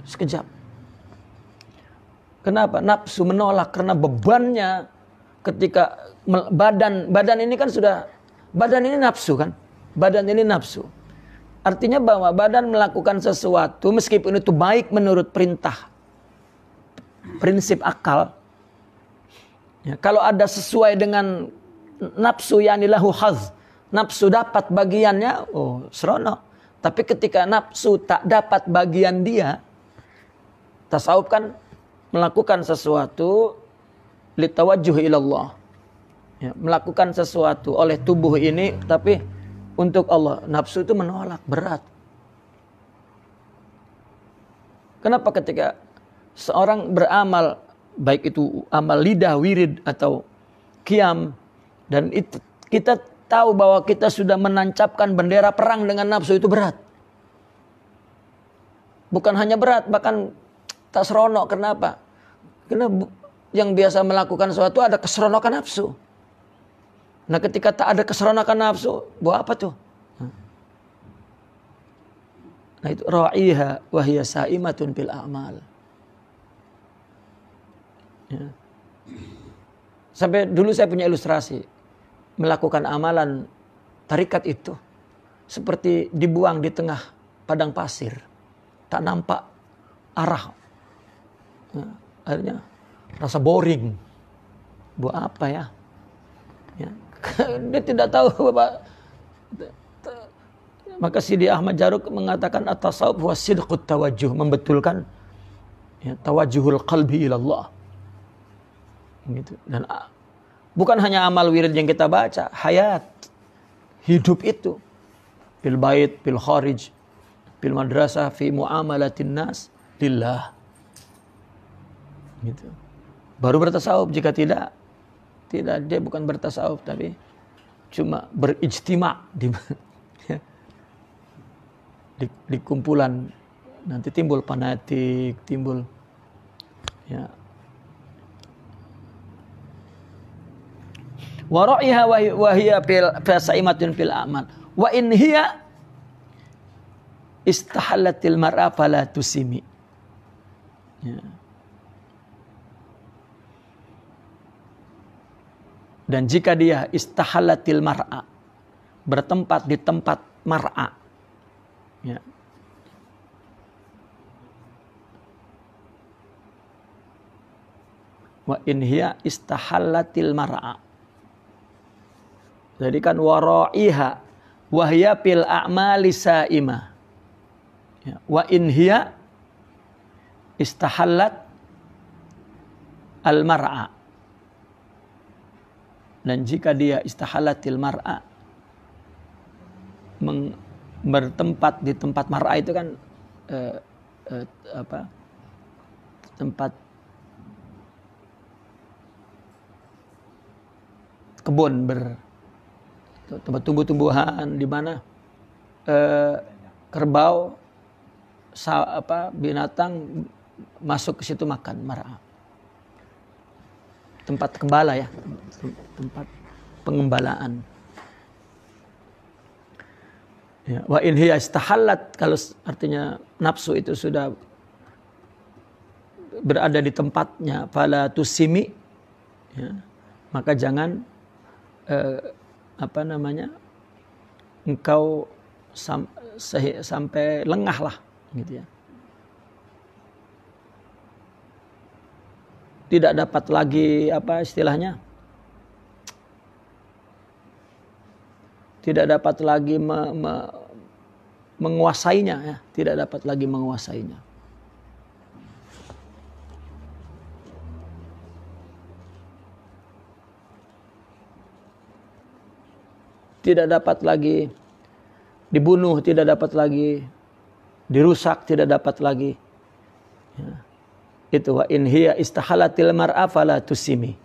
sekejap. Kenapa? Nafsu menolak karena bebannya ketika badan ini kan sudah, badan ini nafsu kan? Badan ini nafsu. Artinya bahwa badan melakukan sesuatu meskipun itu baik menurut perintah, prinsip akal. Ya, kalau ada sesuai dengan nafsu yani lahu haz, nafsu dapat bagiannya, oh seronok. Tapi ketika nafsu tak dapat bagian dia, tasawuf kan melakukan sesuatu litawajjuh ilallah. Ya, melakukan sesuatu oleh tubuh ini tapi untuk Allah. Nafsu itu menolak, berat. Kenapa ketika seorang beramal, baik itu amal lidah, wirid atau qiyam, dan itu kita tahu bahwa kita sudah menancapkan bendera perang dengan nafsu, itu berat. Bukan hanya berat, bahkan tak seronok. Kenapa? Karena yang biasa melakukan sesuatu ada keseronokan nafsu. Nah ketika tak ada keseronokan nafsu, buat apa tuh? Nah itu ra'iha wa hiya sa'imatun bil a'mal. Ya. Sampai dulu saya punya ilustrasi. Melakukan amalan tarikat itu seperti dibuang di tengah padang pasir. Tak nampak arah. Ya, akhirnya rasa boring. Buat apa ya? Ya. Dia tidak tahu Bapak. Maka Sidi Ahmad Jaruk mengatakan at-tasawuf wa sidqut tawajjuh, membetulkan ya, tawajjuhul qalbi ilallah. Gitu. Dan bukan hanya amal wirid yang kita baca, hayat, hidup itu, fil bait, fil kharij, fil madrasah, fi muamalatin nas lillah. Gitu. Baru bertasawuf. Jika tidak dia bukan bertasawuf tapi cuma berijtima di kumpulan. Nanti timbul fanatik, timbul ya. Wa ra'iha wa hiya fil sa'imatun fil amal. Wa in hiya istahallatil mar'a fala tusimi. Ya. Dan jika dia istahallatil mar'a, bertempat di tempat mar'a, ya. Wa in hiya istahallatil mar'a. Jadi kan wara'iha wa hiya fil a'mali sa'imah. Ya. Wa in hiya istahallat al mar'a. Dan jika dia istahalatil mar'a, bertempat di tempat mar'a itu kan tempat kebun, tempat tumbuh-tumbuhan di mana kerbau binatang masuk ke situ makan mar'a. Tempat gembala ya, tempat pengembalaan. Ya, wa in hiya istahallat, kalau artinya nafsu itu sudah berada di tempatnya, fala tusimi, ya, maka jangan engkau sampai lengah lah, gitu ya. Tidak dapat lagi istilahnya, tidak dapat lagi menguasainya, ya, tidak dapat lagi menguasainya. Tidak dapat lagi dibunuh, tidak dapat lagi dirusak, tidak dapat lagi. Ya. Itu wa in hiya istahalatil mar'a fala tusimi.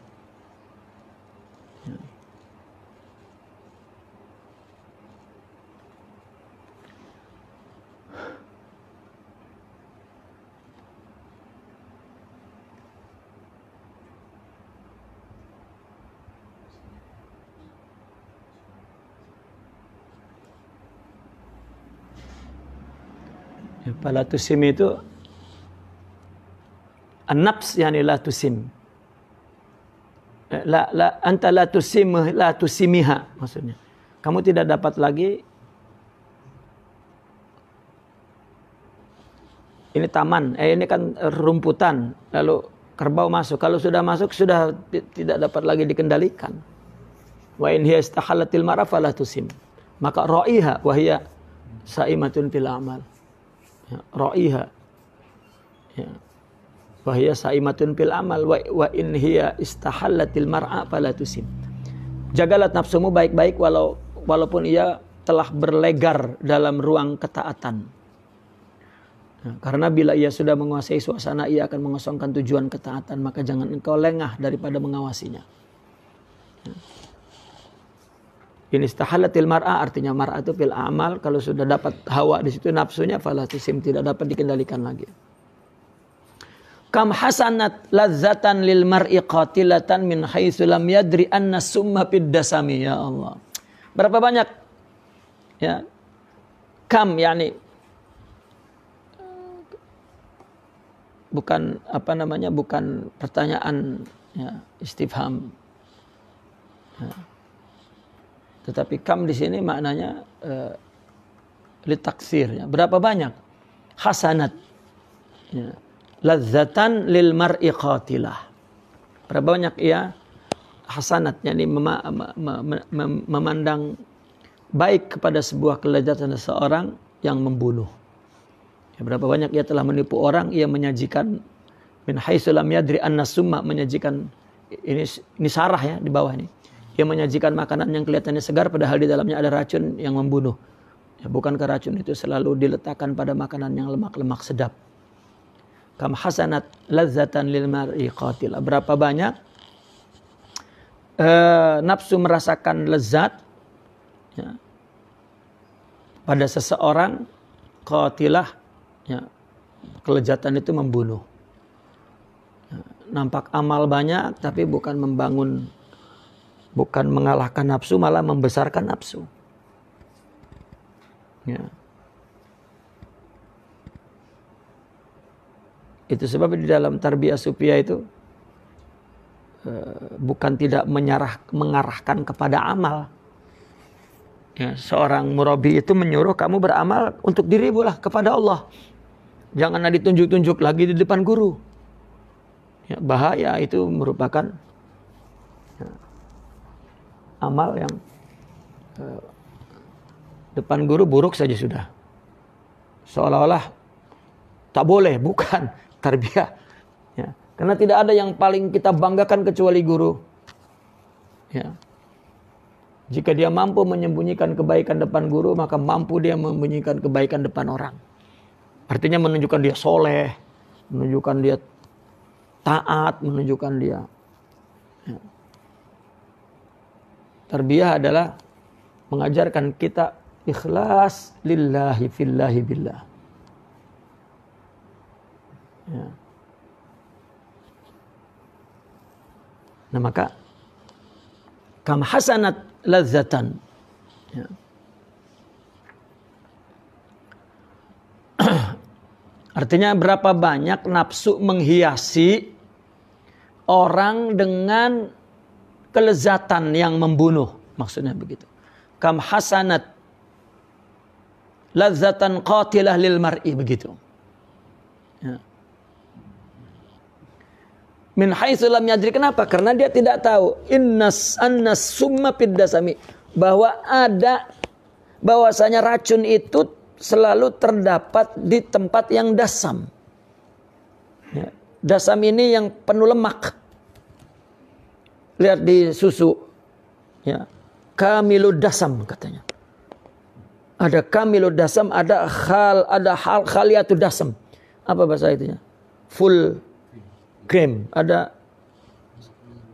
Fala tusim itu an-nafs, yani la tusim. Anta la tusimiha, maksudnya. Kamu tidak dapat lagi, ini taman, ini kan rumputan, lalu kerbau masuk. Kalau sudah masuk sudah tidak dapat lagi dikendalikan. Wa in hiya istahalatil mar'a fala tusim. Maka ra'iha wa hiya sa'imatun fil a'mal. Ya, ra'iha. Ya. Wa hiya sa'imatun fil amal wa in hiya istahallatil mar'a fala tusim. Jagalah nafsumu baik-baik walaupun ia telah berlegar dalam ruang ketaatan. Nah, karena bila ia sudah menguasai suasana, ia akan mengosongkan tujuan ketaatan, maka jangan engkau lengah daripada mengawasinya. In istahallatil mar'a, artinya mar'a itu fil amal, kalau sudah dapat hawa di situ nafsunya, fala tusim, tidak dapat dikendalikan lagi. Kam hasanat ladzatan lil mar'i qatilatan min haitsu lam yadri anna summa fid dasami, ya Allah. Berapa banyak, ya, kam, yani bukan bukan pertanyaan, ya, istifham, ya. Tetapi kam di sini maknanya litaksir, ya. Berapa banyak hasanat, ya, ladzatan lil mar'i qatilah. Berapa banyak ia hasanat, yakni memandang baik kepada sebuah kelezatan seseorang yang membunuh. Ya, berapa banyak ia telah menipu orang, ia menyajikan min haitsu lam yadri anna summa, menyajikan ini sarah, ya, di bawah ini. Ia menyajikan makanan yang kelihatannya segar padahal di dalamnya ada racun yang membunuh. Ya, bukankah racun itu selalu diletakkan pada makanan yang lemak-lemak sedap? Kam hasanat ladzatan lil mar'i qatilah. Berapa banyak nafsu merasakan lezat, ya, pada seseorang, qatilah, ya, kelezatan itu membunuh. Ya, nampak amal banyak tapi bukan membangun, bukan mengalahkan nafsu, malah membesarkan nafsu. Ya. Itu sebab di dalam tarbiyah sufiyah itu bukan tidak mengarahkan kepada amal. Ya, seorang murabi itu menyuruh kamu beramal untuk dirimu lah, kepada Allah. Janganlah ditunjuk-tunjuk lagi di depan guru. Ya, bahaya, itu merupakan, ya, amal yang depan guru buruk saja sudah. Seolah-olah tak boleh, bukan tarbiyah. Ya. Karena tidak ada yang paling kita banggakan kecuali guru. Ya. Jika dia mampu menyembunyikan kebaikan depan guru, maka mampu dia menyembunyikan kebaikan depan orang. Artinya menunjukkan dia soleh, menunjukkan dia taat, menunjukkan dia. Ya. Tarbiyah adalah mengajarkan kita ikhlas lillahi fillahi billah. Ya. Nah maka kam hasanat ladzatan. Ya. Artinya berapa banyak nafsu menghiasi orang dengan kelezatan yang membunuh. Maksudnya begitu. Kam hasanat ladzatan qatilah lil mar'i, begitu. Ya. Min haitsu lam yadri, kenapa? Karena dia tidak tahu annas summa fid dasami, bahwasanya racun itu selalu terdapat di tempat yang dasam. Ya. Dasam ini yang penuh lemak. Lihat di susu. Ya. Kamilud dasam katanya. Ada kamilud dasam, ada khaliatud dasam. Apa bahasa itunya? Full cream. Ada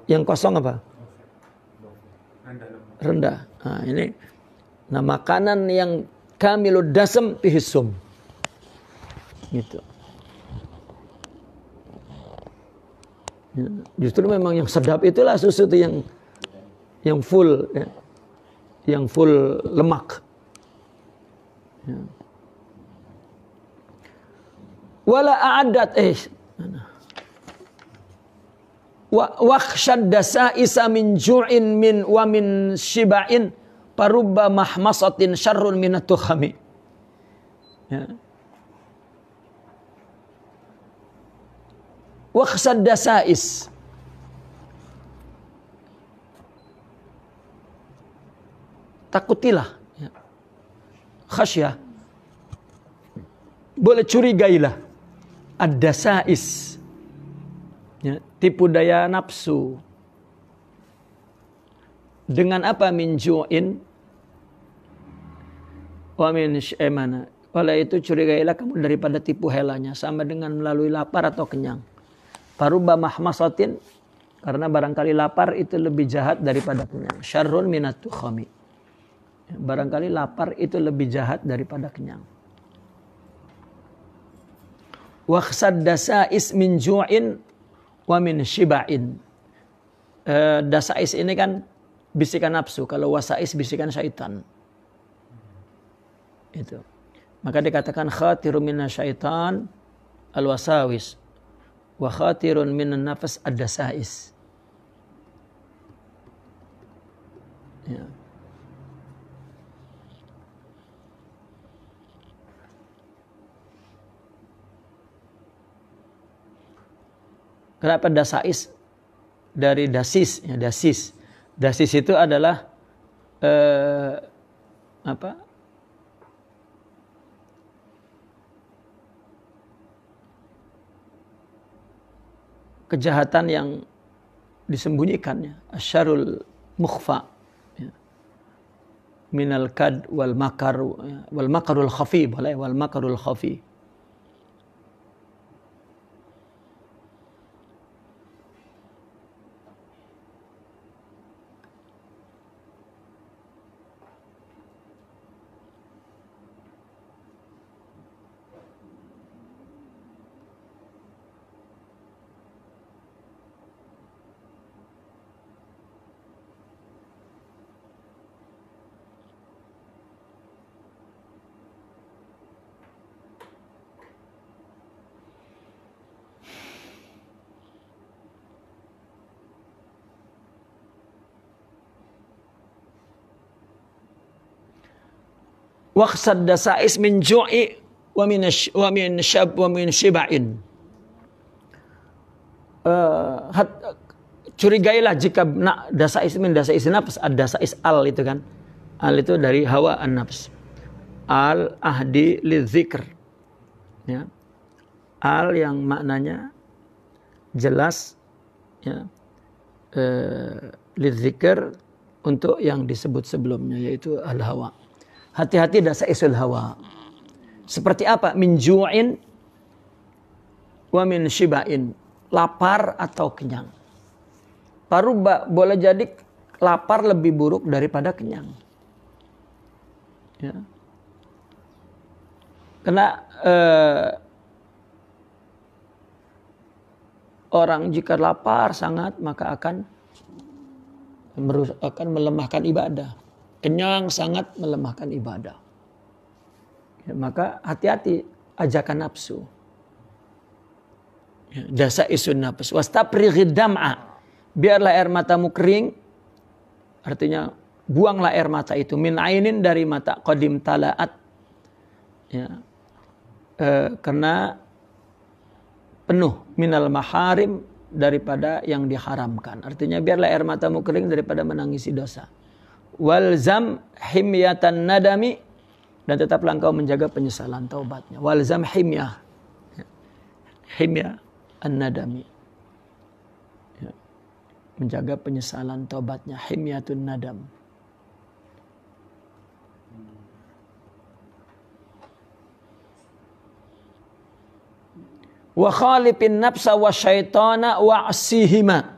yang kosong apa? Rendah. Nah, ini. Nah, makanan yang kamilud dasam pihisum. Gitu. Ya, justru memang yang sedap itulah susu itu yang full, ya, yang full lemak. Ya. Wala a'adat wakhshad dasa'isa min ju'in wa min shiba'in parubba mahmasatin syarrun minat tukhami. Ya. Wakhshad dasa'is. Takutilah. Ya. Khasyah. Boleh curigailah. Ad-dasa'is. Ya. Tipu daya nafsu. Dengan apa? Min ju'in wa min syemana. Oleh itu curigailah kamu daripada tipu helanya, sama dengan melalui lapar atau kenyang. Parubba mahmasatin, karena barangkali lapar itu lebih jahat daripada kenyang. Syarrun minat tukhami. Barangkali lapar itu lebih jahat daripada kenyang. Wakhsad dasa'is min ju'in wa min shiba'in. Dasa'is ini kan bisikan nafsu. Kalau wasa'is bisikan syaitan. Itu. Maka dikatakan khatirun minas syaitan al-wasawis. Wa khatirun minan nafas ad-dasa'is. Ya. Kenapa dasa'is? Dari dasis, ya, dasis. Dasis itu adalah kejahatan yang disembunyikannya, asyarul mukhfa, ya. Minal kad wal makar, ya. Wal makarul khafi, boleh, wal makarul khafi. Waqsad dasa'is min ju'i wa min shiba'in. Curigailah jika dasa'is min dasa'is nafs, ad-dasa'is al itu kan. Al itu dari hawa an-nafs. Al ahdi lidzikr. Ya. Al yang maknanya jelas, ya. Lidzikr untuk yang disebut sebelumnya, yaitu al-hawa. Hati-hati dasaisul hawa. Seperti apa? Min ju'in wa min shiba'in. Lapar atau kenyang. Parubba, boleh jadi lapar lebih buruk daripada kenyang. Ya. Karena orang jika lapar sangat, maka akan akan melemahkan ibadah. Kenyang sangat melemahkan ibadah. Ya, maka hati-hati ajakan nafsu. Ya, jasa isun nafs. Wastaprighi dam'a. Biarlah air matamu kering. Artinya buanglah air mata itu. Min ainin dari mata. Qadim tala'at. Ya. Karena penuh minal maharim, daripada yang diharamkan. Artinya biarlah air matamu kering daripada menangisi dosa. Walzam himyatan nadami, dan tetaplah engkau menjaga penyesalan taubatnya. Walzam himyah. Himyah an-nadami. Ya. Menjaga penyesalan taubatnya. Himyatun nadam. Wa khalifin nafsa wa syaitana wa asihima.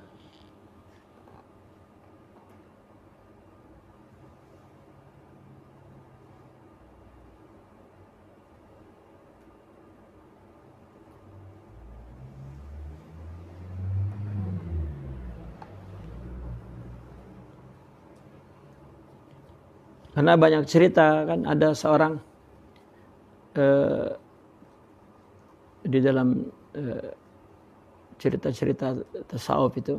Karena banyak cerita kan, ada seorang di dalam cerita-cerita tasawuf itu,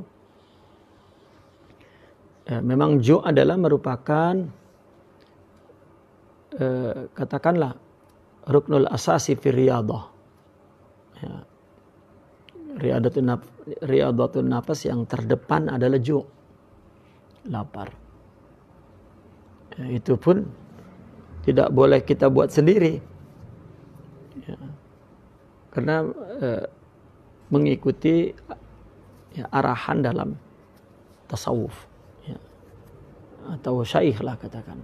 memang ju' adalah merupakan katakanlah ruknul asasi fi riyadah. Ya. Riyadatun nafas yang terdepan adalah ju', lapar. Ya, itu pun tidak boleh kita buat sendiri. Ya. Karena mengikuti ya, arahan dalam tasawuf, ya, atau syaikh lah katakan.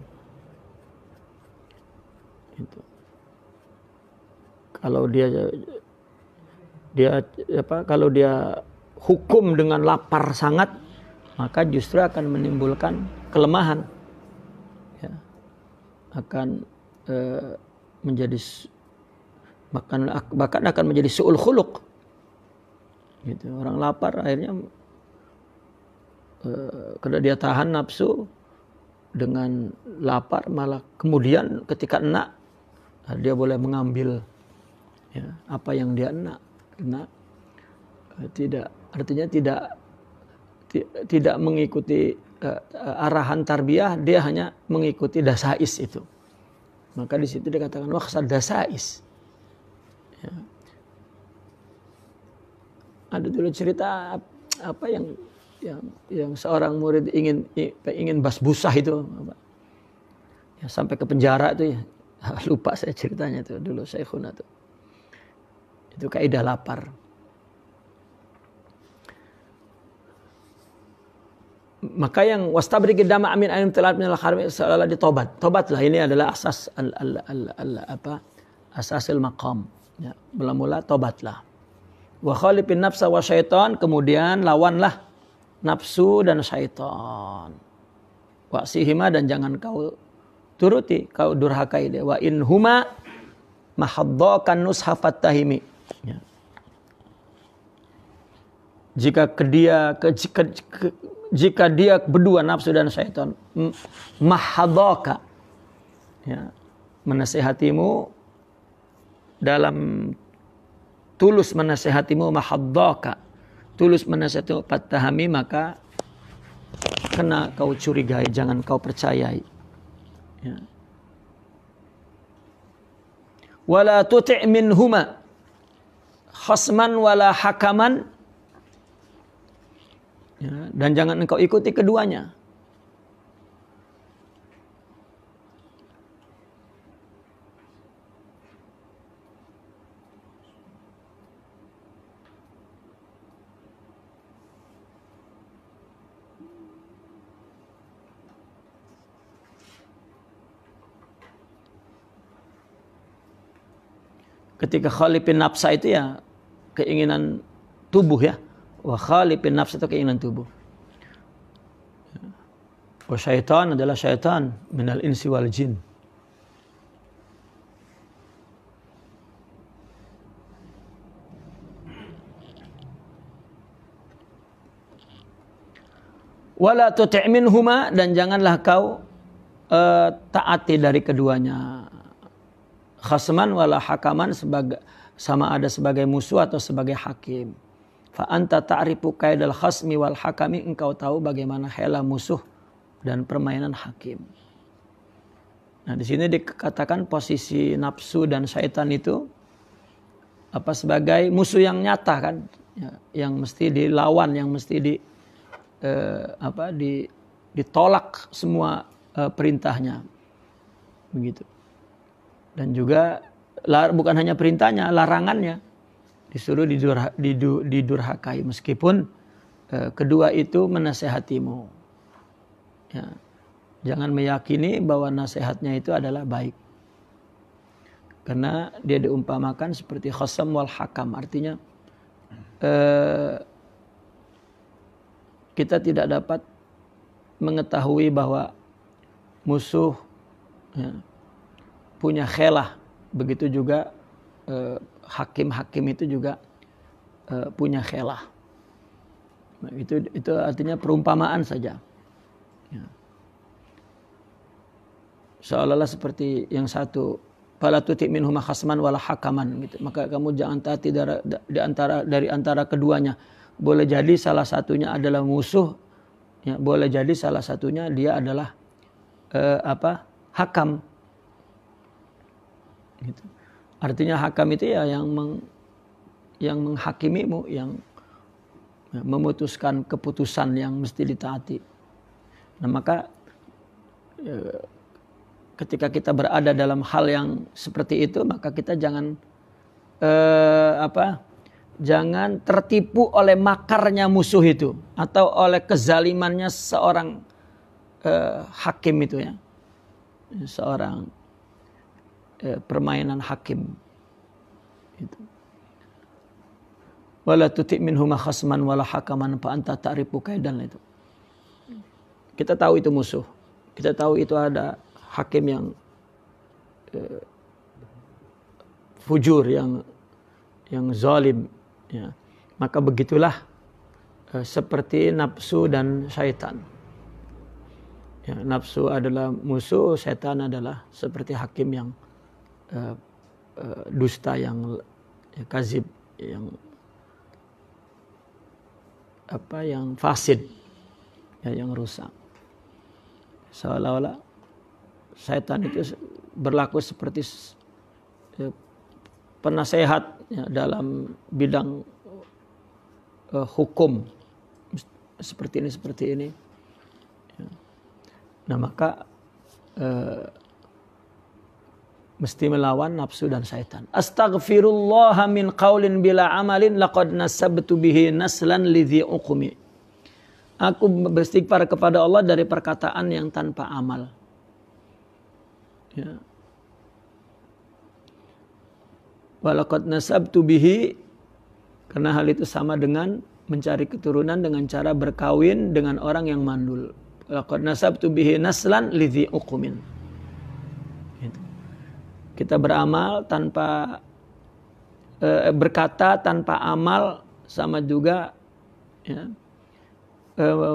Itu. Kalau kalau dia hukum dengan lapar sangat, maka justru akan menimbulkan kelemahan, ya, akan menjadi bahkan akan menjadi su'ul khuluq. Gitu. Orang lapar akhirnya karena dia tahan nafsu dengan lapar, malah kemudian ketika enak dia boleh mengambil, ya, apa yang dia enak. Karena tidak mengikuti arahan tarbiyah, dia hanya mengikuti dasais itu. Maka di situ dikatakan waqsad dasais. Ya. Ada dulu cerita apa yang seorang murid ingin basbusah itu, ya, sampai ke penjara itu, ya. Lupa saya ceritanya itu dulu Syekhuna tuh. Itu kaidah lapar. Maka yang wastabrik dama amin alim telat minal haram selalu ditobat. Tobatlah, ini adalah asas asasil maqam. Ya, mula-mula tobatlah. Wa khalifin nafsa wa syaitan, kemudian lawanlah nafsu dan syaitan. Wa sihima, dan jangan kau turuti, kau durhakai dia. Wa in huma mahaddakan nushafat tahimi. Ya. Jika dia berdua, nafsu dan syaitan, mahadaka, ya, menasihatimu, dalam tulus menasihatimu, mahaddaka, tulus menasihatimu, fattahami, maka kena kau curigai, jangan kau percayai. Ya. Wala tuti' minhuma khasman wala hakaman, ya, dan jangan engkau ikuti keduanya. Ketika khalifin nafsa itu, ya, keinginan tubuh, ya. Wa khalifin nafsa itu keinginan tubuh. Wa syaitan adalah syaitan minal insi wal jin. Wala tuti' minhuma, dan janganlah kau taati dari keduanya. Khasman wala hakaman, sama ada sebagai musuh atau sebagai hakim. Fa anta ta'rifu kaidal khasmi wal hakami, engkau tahu bagaimana hela musuh dan permainan hakim. Nah, di sini dikatakan posisi nafsu dan syaitan itu sebagai musuh yang nyata kan, ya, yang mesti dilawan, yang mesti ditolak semua perintahnya, begitu. Dan juga bukan hanya perintahnya, larangannya disuruh didurhakai, meskipun kedua itu menasehatimu. Ya. Jangan meyakini bahwa nasihatnya itu adalah baik. Karena dia diumpamakan seperti khasam wal hakam. Artinya kita tidak dapat mengetahui bahwa musuh punya khelah. Begitu juga hakim-hakim itu juga punya khelah. Nah, itu artinya perumpamaan saja. Ya. Seolah-olah seperti yang satu, fala tuti' minhuma khasman wala hakaman, gitu. Maka kamu jangan taati dari antara keduanya. Boleh jadi salah satunya adalah musuh, ya, boleh jadi salah satunya dia adalah hakam. Gitu. Artinya hakam itu ya yang menghakimimu, yang memutuskan keputusan yang mesti ditaati. Nah, maka ketika kita berada dalam hal yang seperti itu, maka kita jangan jangan tertipu oleh makarnya musuh itu atau oleh kezalimannya seorang hakim itu, ya, seorang permainan hakim itu. Wala tuti' minhuma khasman wala hakaman fa anta ta'rifu kaidan, itu. Kita tahu itu musuh, kita tahu itu ada hakim yang fujur, yang zalim, ya. Maka begitulah seperti nafsu dan syaitan. Ya, nafsu adalah musuh, syaitan adalah seperti hakim yang dusta, yang kazib, yang fasid, ya, yang rusak. Seolah-olah syaitan itu berlaku seperti penasehat, ya, dalam bidang hukum, seperti ini. Ya. Nah, maka mesti melawan nafsu dan syaitan. Astaghfirullah min qaulin bila amalin laqad nasabtu bihi naslan lidhi uqmi. Aku beristighfar kepada Allah dari perkataan yang tanpa amal. Ya. Walaqad nasabtu bihi, karena hal itu sama dengan mencari keturunan dengan cara berkawin dengan orang yang mandul. Walaqad nasabtu bihi naslan lidhi uqmin. Gitu. Kita beramal tanpa berkata tanpa amal, sama juga, ya,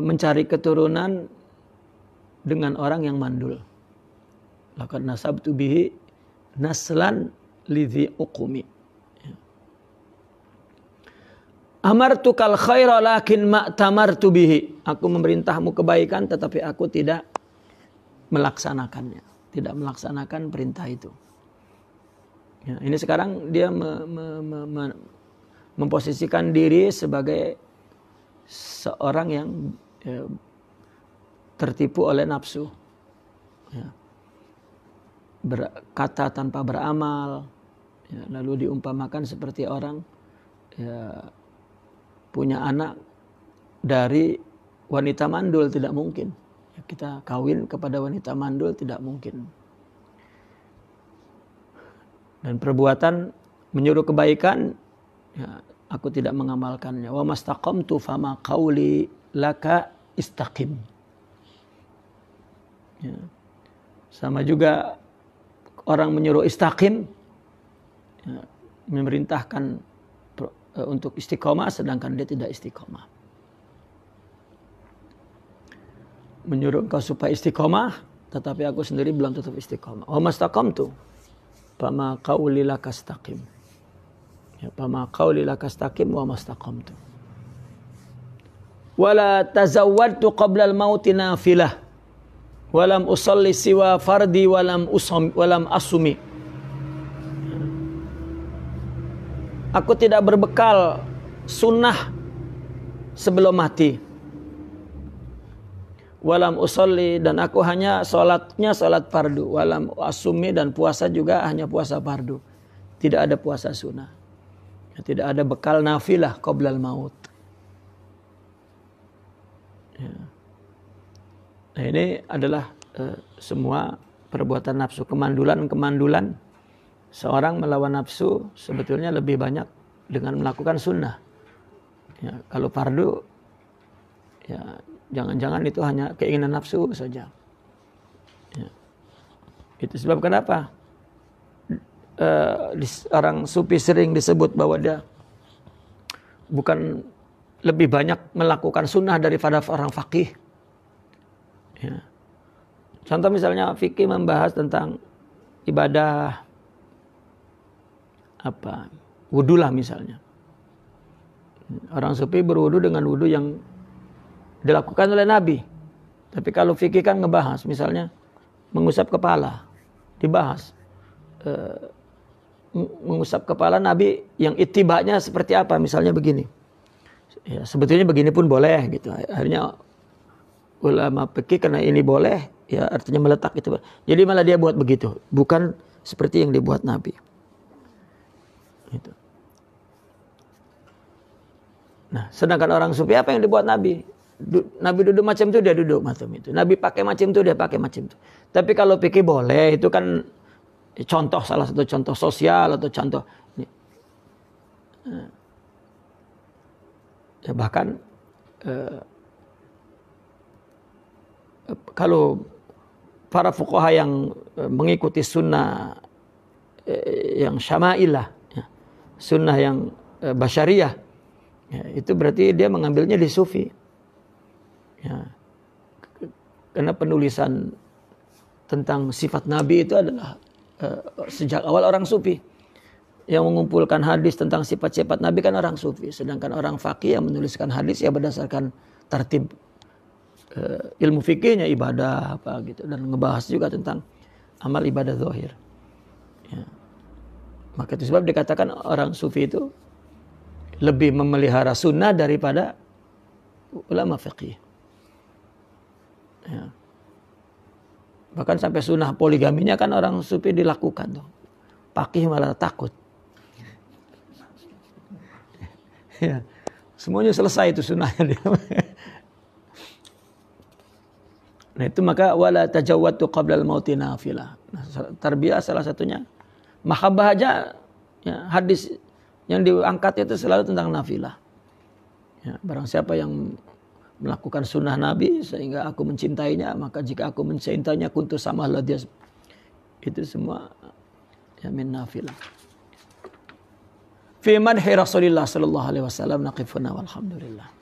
mencari keturunan dengan orang yang mandul. Laqad nasabtu bihi naslan lidhi uqumi. Amartukal khaira lakin ma'tamartu bihi. Aku memerintahmu kebaikan tetapi aku tidak melaksanakannya. Tidak melaksanakan perintah itu. Ya, ini sekarang dia memposisikan diri sebagai seorang yang tertipu oleh nafsu. Ya. Berkata tanpa beramal, ya, lalu diumpamakan seperti orang, ya, punya anak dari wanita mandul. Tidak mungkin, ya, kita kawin kepada wanita mandul, tidak mungkin. Dan perbuatan menyuruh kebaikan, ya, aku tidak mengamalkannya. Wa mastaqamtu fama qauli laka istaqim. Ya. Sama juga orang menyuruh istaqim, ya, memerintahkan untuk istiqomah sedangkan dia tidak istiqomah. menyuruh engkau supaya istiqomah, tetapi aku sendiri belum tetap istiqomah. Wa mastaqamtu fama qauli lakastaqim. Ya, fama qauli lakastaqim wa mastaqamtu. Wala tazawwadtu qabla al-mauti nafilah. Walam usalli siwa fardi walam asumi. Aku tidak berbekal sunnah sebelum mati. Walam usolli, dan aku hanya sholatnya sholat fardu. Walam asumi, dan puasa juga hanya puasa fardu. Tidak ada puasa sunnah. Tidak ada bekal nafilah qoblal maut. Ya. Nah, ini adalah semua perbuatan nafsu. Kemandulan seorang melawan nafsu sebetulnya lebih banyak dengan melakukan sunnah. Ya, kalau fardu, ya jangan-jangan itu hanya keinginan nafsu saja. Ya. Itu sebab kenapa orang sufi sering disebut bahwa dia bukan lebih banyak melakukan sunnah daripada orang faqih. Ya. Contoh misalnya fikih membahas tentang ibadah wudu lah misalnya. Orang sufi berwudu dengan wudu yang dilakukan oleh Nabi. Tapi kalau fikih kan ngebahas misalnya mengusap kepala, dibahas mengusap kepala Nabi yang ittibanya seperti apa, misalnya begini. Ya, sebetulnya begini pun boleh gitu. Akhirnya ulama fikih karena ini boleh, ya artinya meletak itu. Jadi malah dia buat begitu, bukan seperti yang dibuat Nabi. Gitu. Nah, sedangkan orang sufi apa yang dibuat Nabi? Nabi duduk macam itu, dia duduk macam itu. Nabi pakai macam itu, dia pakai macam itu. Tapi kalau fikih boleh, itu kan contoh, salah satu contoh sosial atau contoh. Ya, bahkan kalau para fuqaha yang mengikuti sunnah yang syama'ilah, ya, sunnah yang basyariah, ya, itu berarti dia mengambilnya di sufi. Ya, karena penulisan tentang sifat Nabi itu adalah sejak awal orang sufi. Yang mengumpulkan hadis tentang sifat-sifat Nabi kan orang sufi. Sedangkan orang faqih yang menuliskan hadis ya berdasarkan tertib ilmu fikihnya, ibadah apa gitu, dan ngebahas juga tentang amal ibadah zahir. Ya. Maka itu sebab dikatakan orang sufi itu lebih memelihara sunnah daripada ulama fikih. Ya. Bahkan sampai sunnah poligaminya kan orang sufi dilakukan tuh. Faqih malah takut. Ya. Semuanya selesai itu sunnahnya dia. Nah itu maka wala tajawwatu qabla al-mauti nafilah. Nah, tarbiyah salah satunya. Mahabbah aja, ya, hadis yang diangkat itu selalu tentang nafilah. Ya, barang siapa yang melakukan sunnah Nabi sehingga aku mencintainya, maka jika aku mencintainya kuntu sama dia. Itu semua ya min nafilah. Fi madhi Rasulillah sallallahu alaihi wasallam naqifuna walhamdulillah.